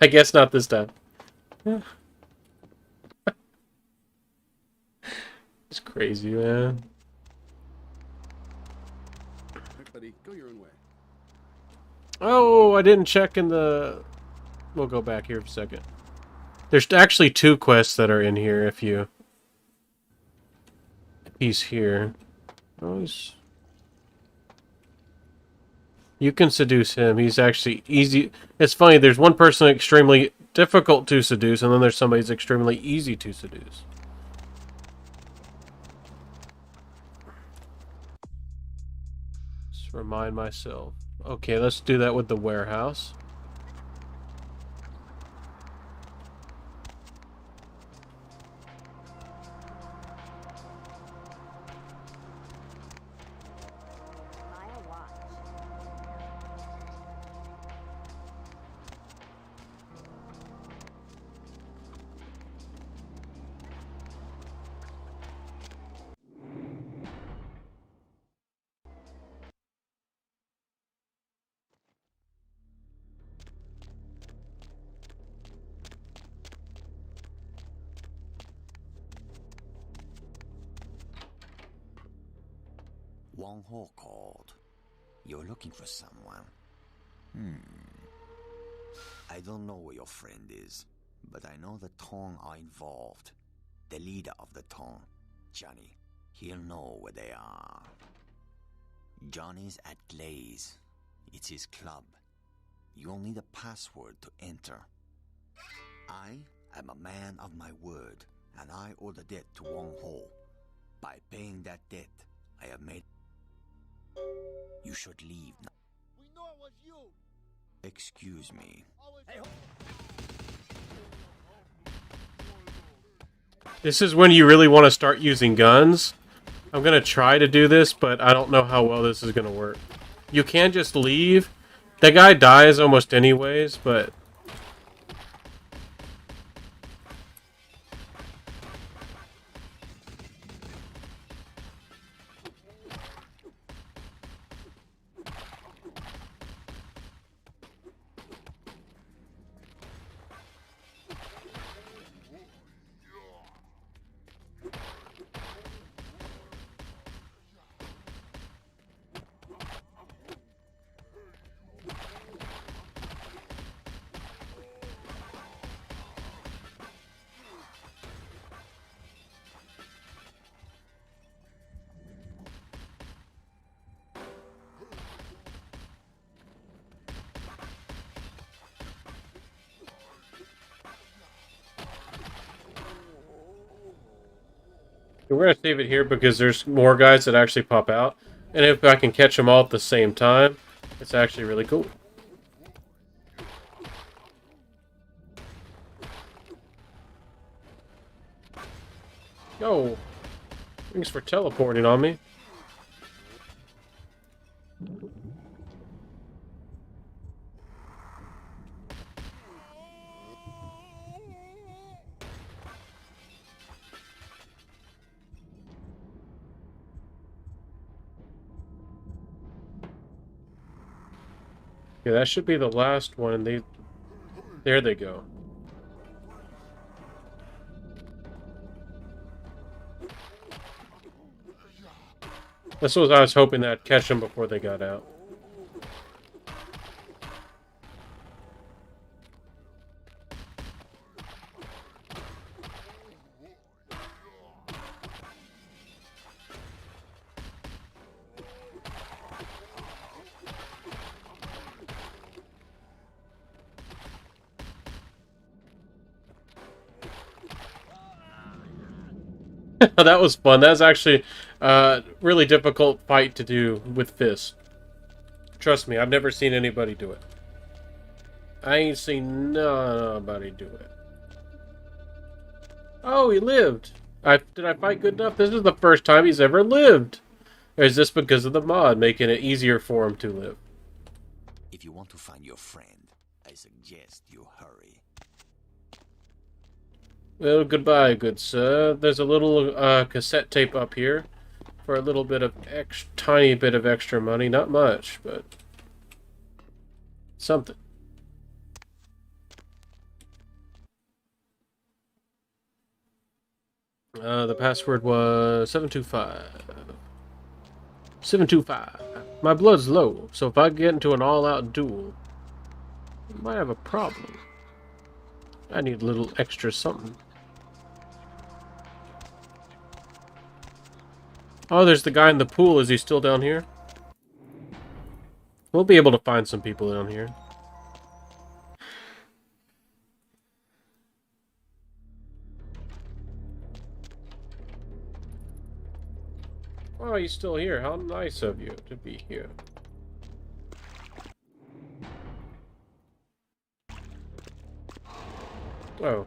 I guess not this time. It's crazy, man. Right, buddy, go your own way. Oh, I didn't check in the... We'll go back here for a second. There's actually 2 quests that are in here if you... He's here. Oh, you can seduce him. He's actually easy. It's funny, there's one person extremely difficult to seduce, and then there's somebody who's extremely easy to seduce. Just remind myself. Okay, let's do that with the warehouse. Wong Ho called. You're looking for someone. I don't know where your friend is, but I know the Tong are involved. The leader of the Tong, Johnny, he'll know where they are. Johnny's at Glaze. It's his club. You'll need a password to enter. I am a man of my word, and I owe the debt to Wong Ho. By paying that debt, I have made... You should leave now. We know it was you. Excuse me. This is when you really want to start using guns. I'm going to try to do this, but I don't know how well this is going to work. You can just leave. The guy dies almost anyways, but... We're going to save it here because there's more guys that actually pop out. And if I can catch them all at the same time, it's actually really cool. Yo! Thanks for teleporting on me. Yeah, that should be the last one. There they go. This was I was hoping that I'd catch them before they got out. That was fun. That was actually a really difficult fight to do with fists. Trust me, I've never seen anybody do it. I ain't seen nobody do it. Oh, he lived. Did I fight good enough? This is the first time he's ever lived. Or is this because of the mod, making it easier for him to live? If you want to find your friend, I suggest you hurry. Well, goodbye, good sir. There's a little cassette tape up here for a little bit of tiny bit of extra money. Not much, but something. The password was 725. 725. My blood's low, so if I get into an all-out duel, I might have a problem. I need a little extra something. Oh, there's the guy in the pool. Is he still down here? We'll be able to find some people down here. Oh, he's still here. How nice of you to be here. Oh.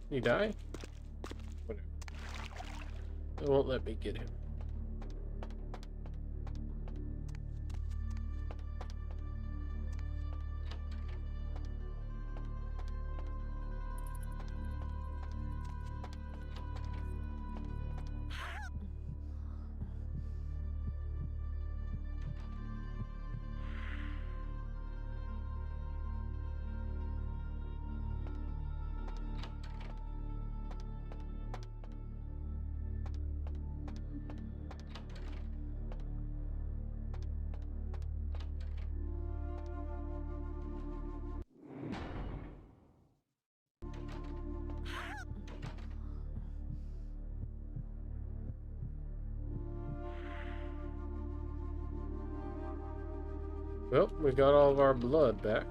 Did he die? Whatever. It won't let me get him. Well, we got all of our blood back.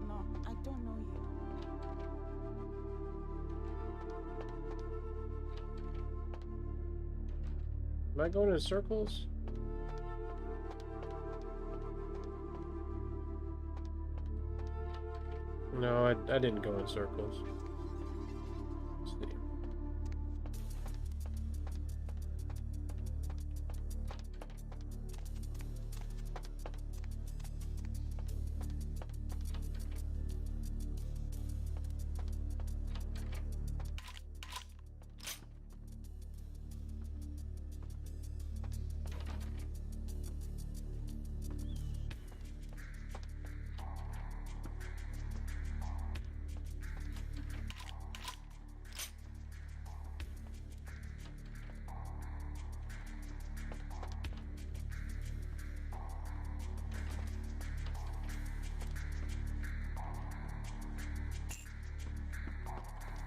No, I don't know you. Am I going in circles? No, I didn't go in circles. Let's see.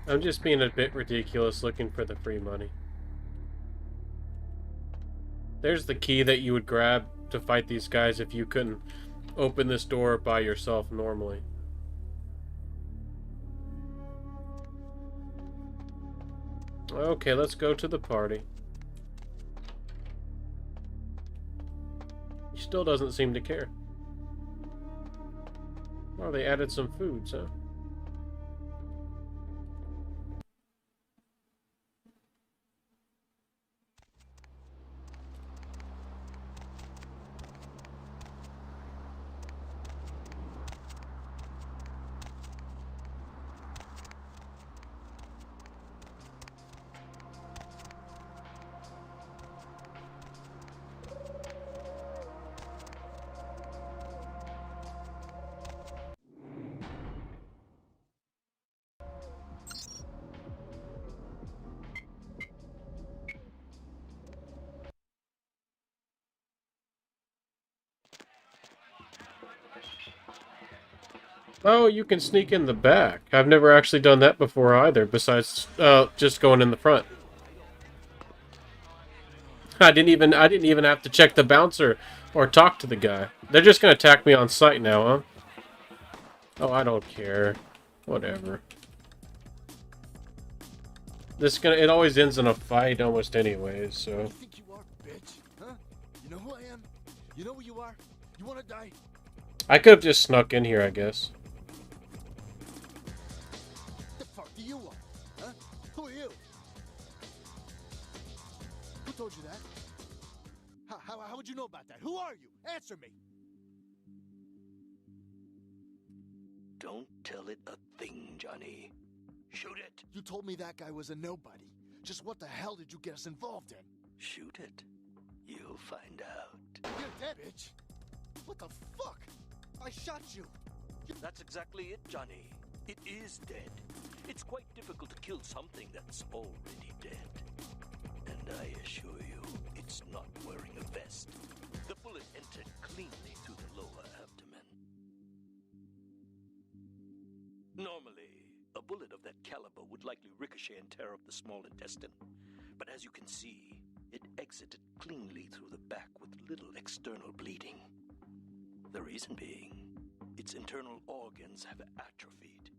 I'm just being a bit ridiculous looking for the free money. There's the key that you would grab to fight these guys if you couldn't open this door by yourself normally. Okay, let's go to the party. He still doesn't seem to care. Oh, they added some foods, huh? Oh, you can sneak in the back. I've never actually done that before either, besides just going in the front. I didn't even have to check the bouncer or talk to the guy. They're just gonna attack me on sight now, huh? Oh, I don't care. Whatever. It always ends in a fight almost anyways, so. Who you think you are, bitch? Huh? You know who I am? You know who you are? You wanna die? I could have just snuck in here, I guess. The fuck do you want? Huh? Who are you? Who told you that? How would you know about that? Who are you? Answer me. Don't tell it a thing, Johnny. Shoot it. You told me that guy was a nobody. Just what the hell did you get us involved in? Shoot it. You'll find out. You're dead, bitch. What the fuck? I shot you. That's exactly it, Johnny. It is dead. It's quite difficult to kill something that's already dead. And I assure you, it's not wearing a vest. The bullet entered cleanly through the lower abdomen. Normally, a bullet of that caliber would likely ricochet and tear up the small intestine. But as you can see, it exited cleanly through the back with little external bleeding. The reason being, its internal organs have atrophied.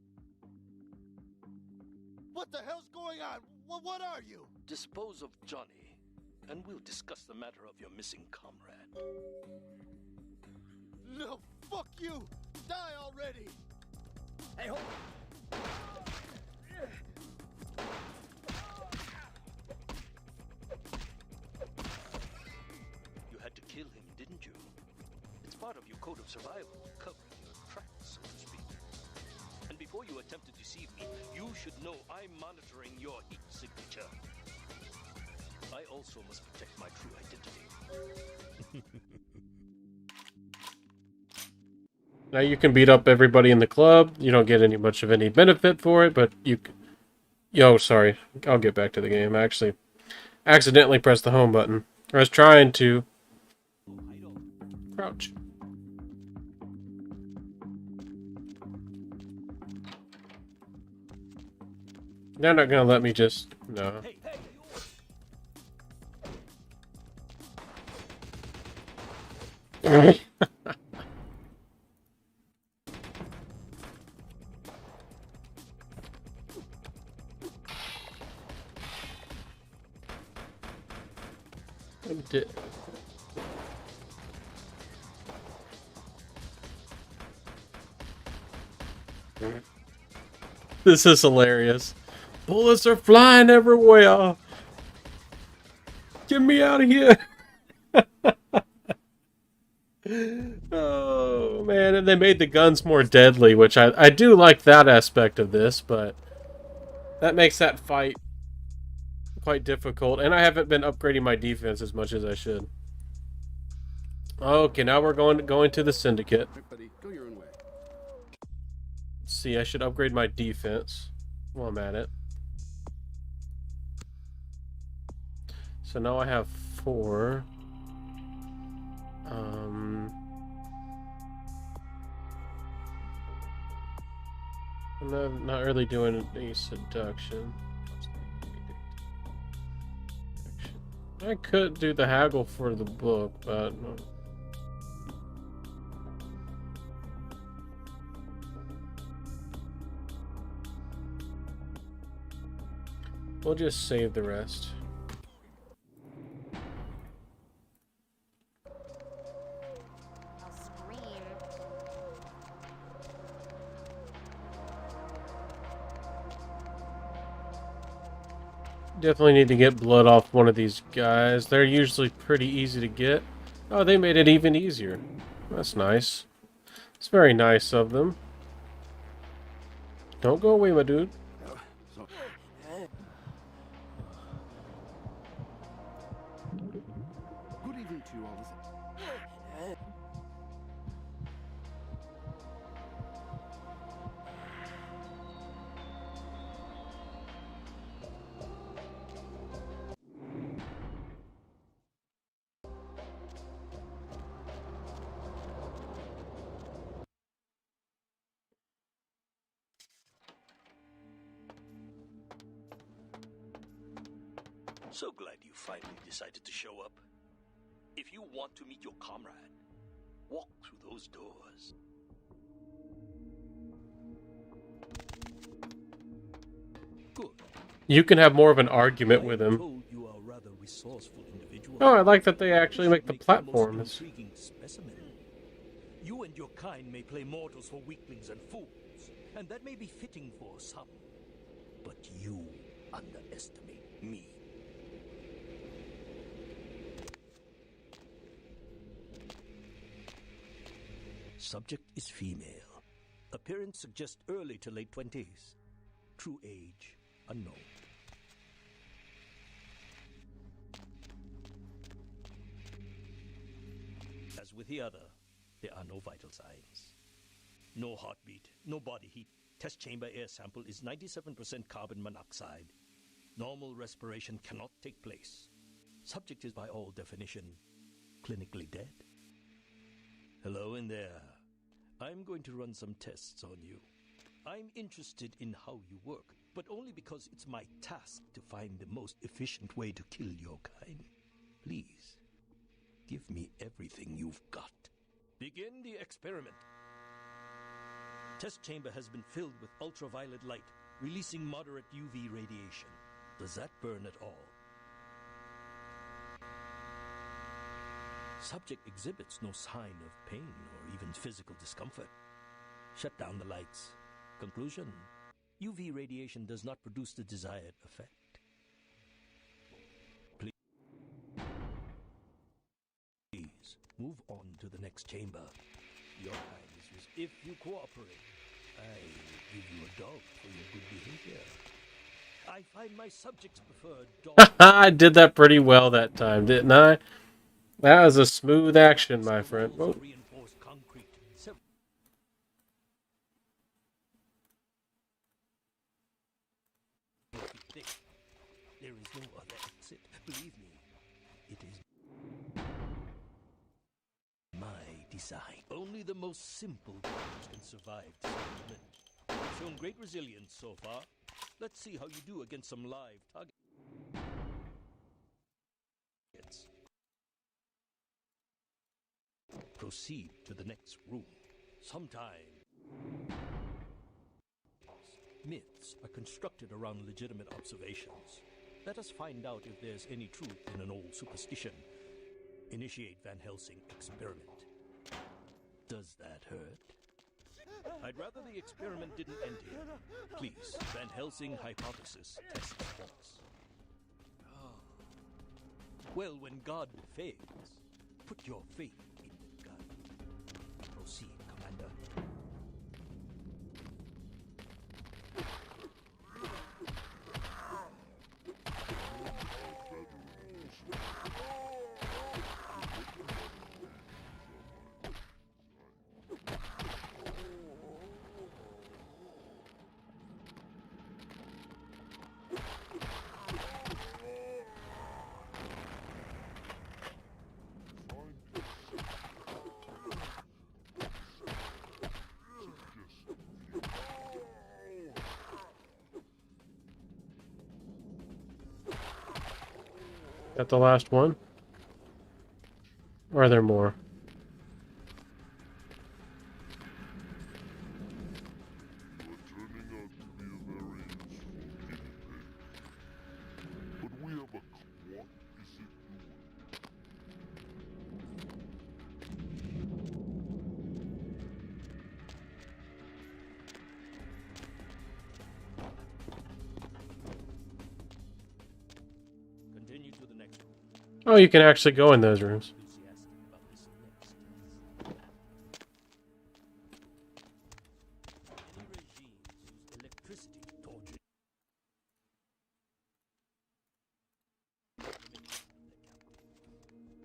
What the hell's going on? What are you? Dispose of Johnny, and we'll discuss the matter of your missing comrade. No, fuck you! Die already! Hey, hold You had to kill him, didn't you? It's part of your code of survival, covering your tracks, so to speak. And before you attempt to deceive me, you should know I'm monitoring your heat signature. I also must protect my true identity. Now you can beat up everybody in the club. You don't get much of any benefit for it, but you... Yo, sorry. I'll get back to the game. I actually accidentally pressed the home button. I was trying to... crouch. They're not gonna let me just... No. This is hilarious. Bullets are flying everywhere. Get me out of here. Oh, man. And they made the guns more deadly, which I do like that aspect of this, but that makes that fight quite difficult. And I haven't been upgrading my defense as much as I should. Okay, now we're going to the Syndicate. Right, buddy, go your own way. Let's see, I should upgrade my defense while I'm at it. So now I have 4. I'm not really doing any seduction. I could do the haggle for the book, but no. We'll just save the rest. Definitely need to get blood off one of these guys. They're usually pretty easy to get. Oh, they made it even easier. That's nice. It's very nice of them. Don't go away, my dude. Good evening to you all. So glad you finally decided to show up. If you want to meet your comrade, walk through those doors. Good. You can have more of an argument with him. You are a rather resourceful individual. Oh, I like that they actually make the platforms. You and your kind may play mortals for weaklings and fools, and that may be fitting for some. But you underestimate me. Subject is female. Appearance suggests early to late 20s. True age unknown. As with the other, there are no vital signs. No heartbeat, no body heat. Test chamber air sample is 97% carbon monoxide. Normal respiration cannot take place. Subject is by all definition clinically dead. Hello in there. I'm going to run some tests on you. I'm interested in how you work, but only because it's my task to find the most efficient way to kill your kind. Please, give me everything you've got. Begin the experiment. Test chamber has been filled with ultraviolet light, releasing moderate UV radiation. Does that burn at all? Subject exhibits no sign of pain or even physical discomfort. Shut down the lights. Conclusion: UV radiation does not produce the desired effect. Please move on to the next chamber. Your kind is if you cooperate, I will give you a dog for your good behavior. I find my subjects prefer dogs. I did that pretty well that time, didn't I? That was a smooth action, my friend. Whoa. There is no other exit. Believe me, it is my design. Only the most simple creatures can survive this experiment. You've shown great resilience so far. Let's see how you do against some live targets. proceed to the next room. Sometime myths are constructed around legitimate observations. Let us find out if there's any truth in an old superstition. Initiate Van Helsing experiment. Does that hurt? I'd rather the experiment didn't end here. Please, Van Helsing hypothesis test false. Well, when God fails, put your faith in God. Proceed, Commander. That the last one? Or are there more? Continue to the next room. Oh, you can actually go in those rooms.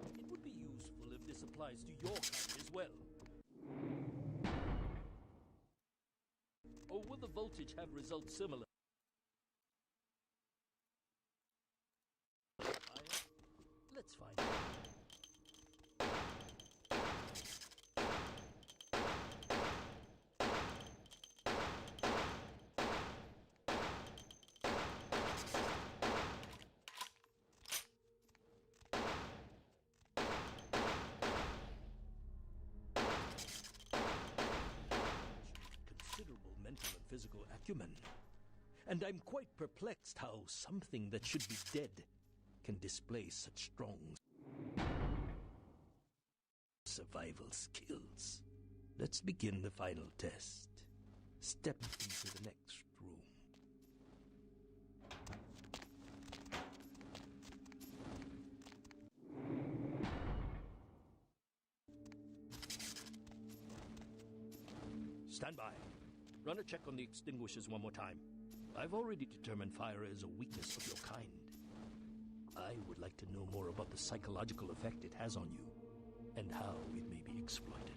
It would be useful if this applies to your kind as well. Or will the voltage have results similar? Let's find out. Considerable mental and physical acumen. And I'm quite perplexed how something that should be dead can display such strong survival skills. Let's begin the final test. Step into the next room. Stand by. Run a check on the extinguishers one more time. I've already determined fire is a weakness of your kind. I would like to know more about the psychological effect it has on you, and how it may be exploited.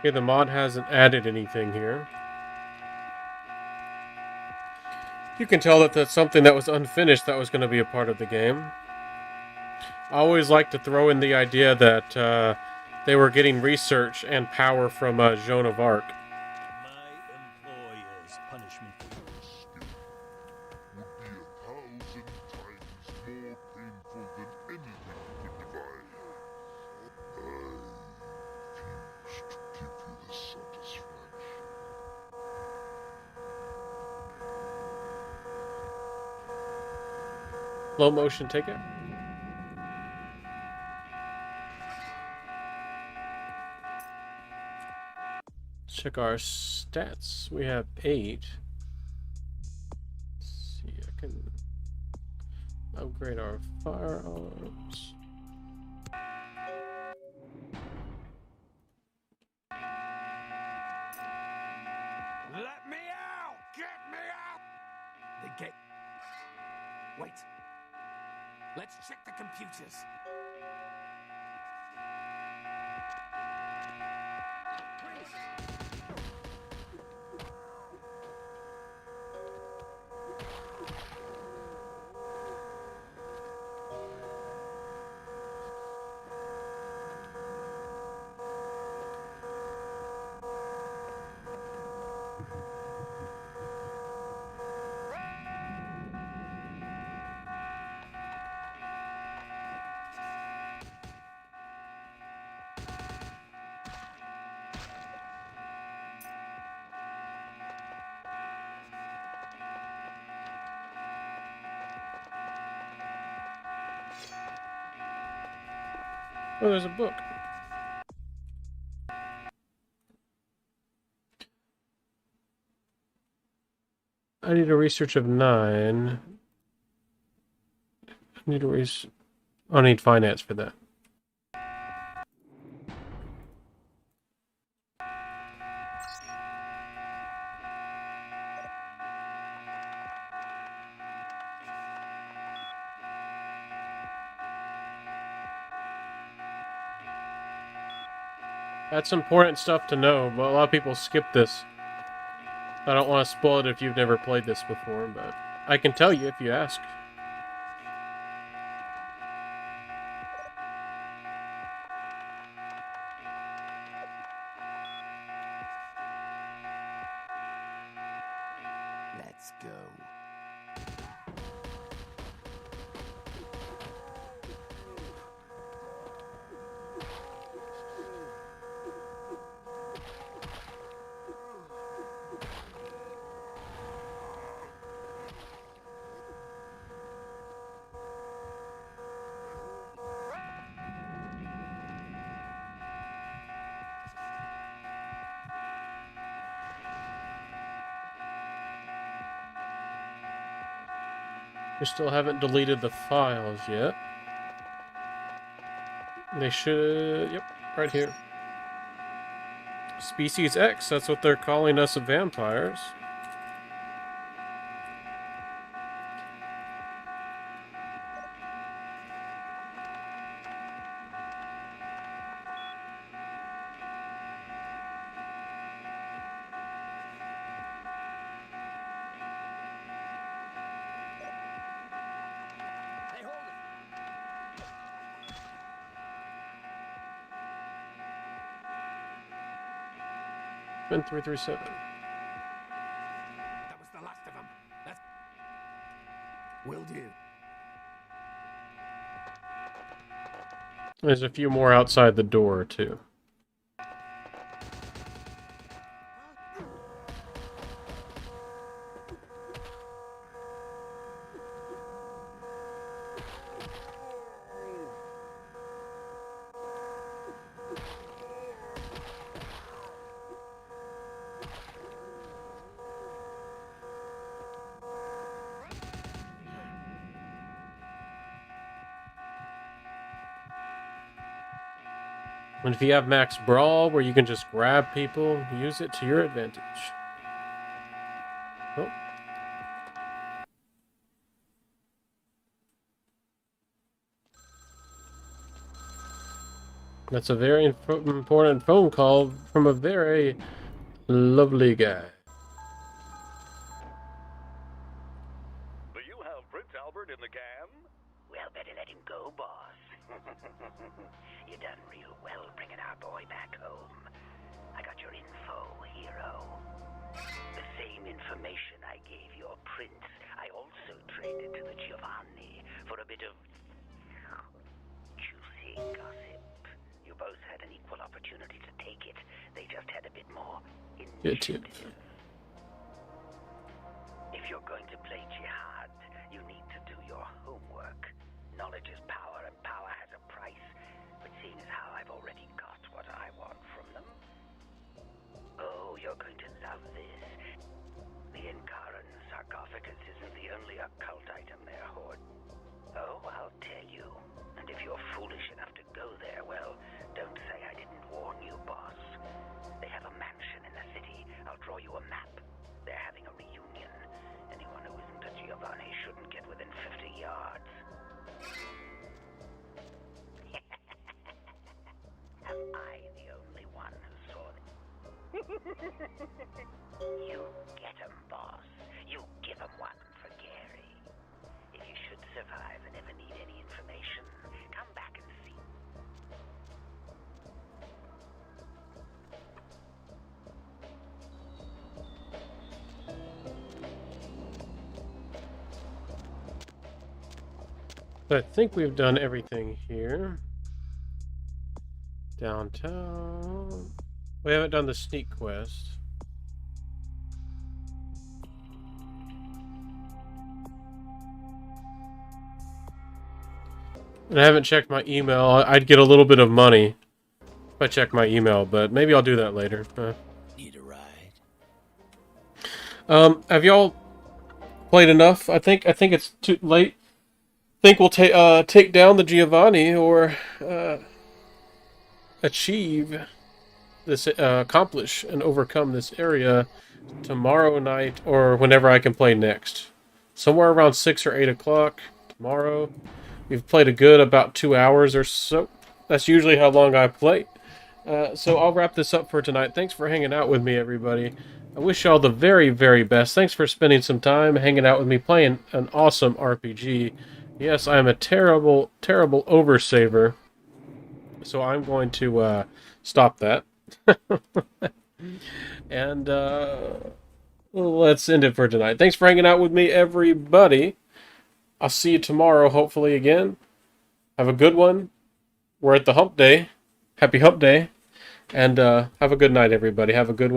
Okay, the mod hasn't added anything here. You can tell that that's something that was unfinished that was going to be a part of the game. I always like to throw in the idea that they were getting research and power from Joan of Arc. My employer's punishment would be 1,000 times more painful than anything could divide. I refuse to give you the satisfaction. slow motion ticket. Check our stats. We have 8. Let's see, I can upgrade our firearms. Let me out! Get me out! The gate. Wait. Let's check the computers. Oh, there's a book. I need a research of 9. I need I need finance for that. That's important stuff to know, but a lot of people skip this. I don't want to spoil it if you've never played this before, but I can tell you if you ask. Let's go. We still haven't deleted the files yet. They should... Yep, right here. Species X, that's what they're calling us vampires. Been 337. That was the last of them. That's... Will do. There's a few more outside the door, too. And if you have max brawl, where you can just grab people, use it to your advantage. Oh. That's a very important phone call from a very lovely guy. Do you have Prince Albert in the can? Well, better let him go, boss. You done real well bringing our boy back home. I got your info, hero. The same information I gave your prince, I also traded to the Giovanni for a bit of juicy gossip. You both had an equal opportunity to take it. They just had a bit more initiative. If you're going to play jihad, you need to do your homework. I the only one who saw it? You get 'em, boss. You give 'em one for Gary. If you should survive and ever need any information, come back and see. I think we've done everything here. Downtown. We haven't done the sneak quest. And I haven't checked my email. I'd get a little bit of money if I check my email, but maybe I'll do that later. Need a ride? Have y'all played enough? I think it's too late. Think we'll take down the Giovanni or achieve this, accomplish and overcome this area tomorrow night or whenever I can play next. Somewhere around 6 or 8 o'clock tomorrow. We've played a good about 2 hours or so. That's usually how long I play. So I'll wrap this up for tonight. Thanks for hanging out with me, everybody. I wish y'all the very, very best. Thanks for spending some time hanging out with me playing an awesome RPG. Yes, I am a terrible, terrible oversaver. So I'm going to stop that. And let's end it for tonight. Thanks for hanging out with me, everybody. I'll see you tomorrow, hopefully, again. Have a good one. We're at the hump day. Happy hump day. And have a good night, everybody. Have a good one.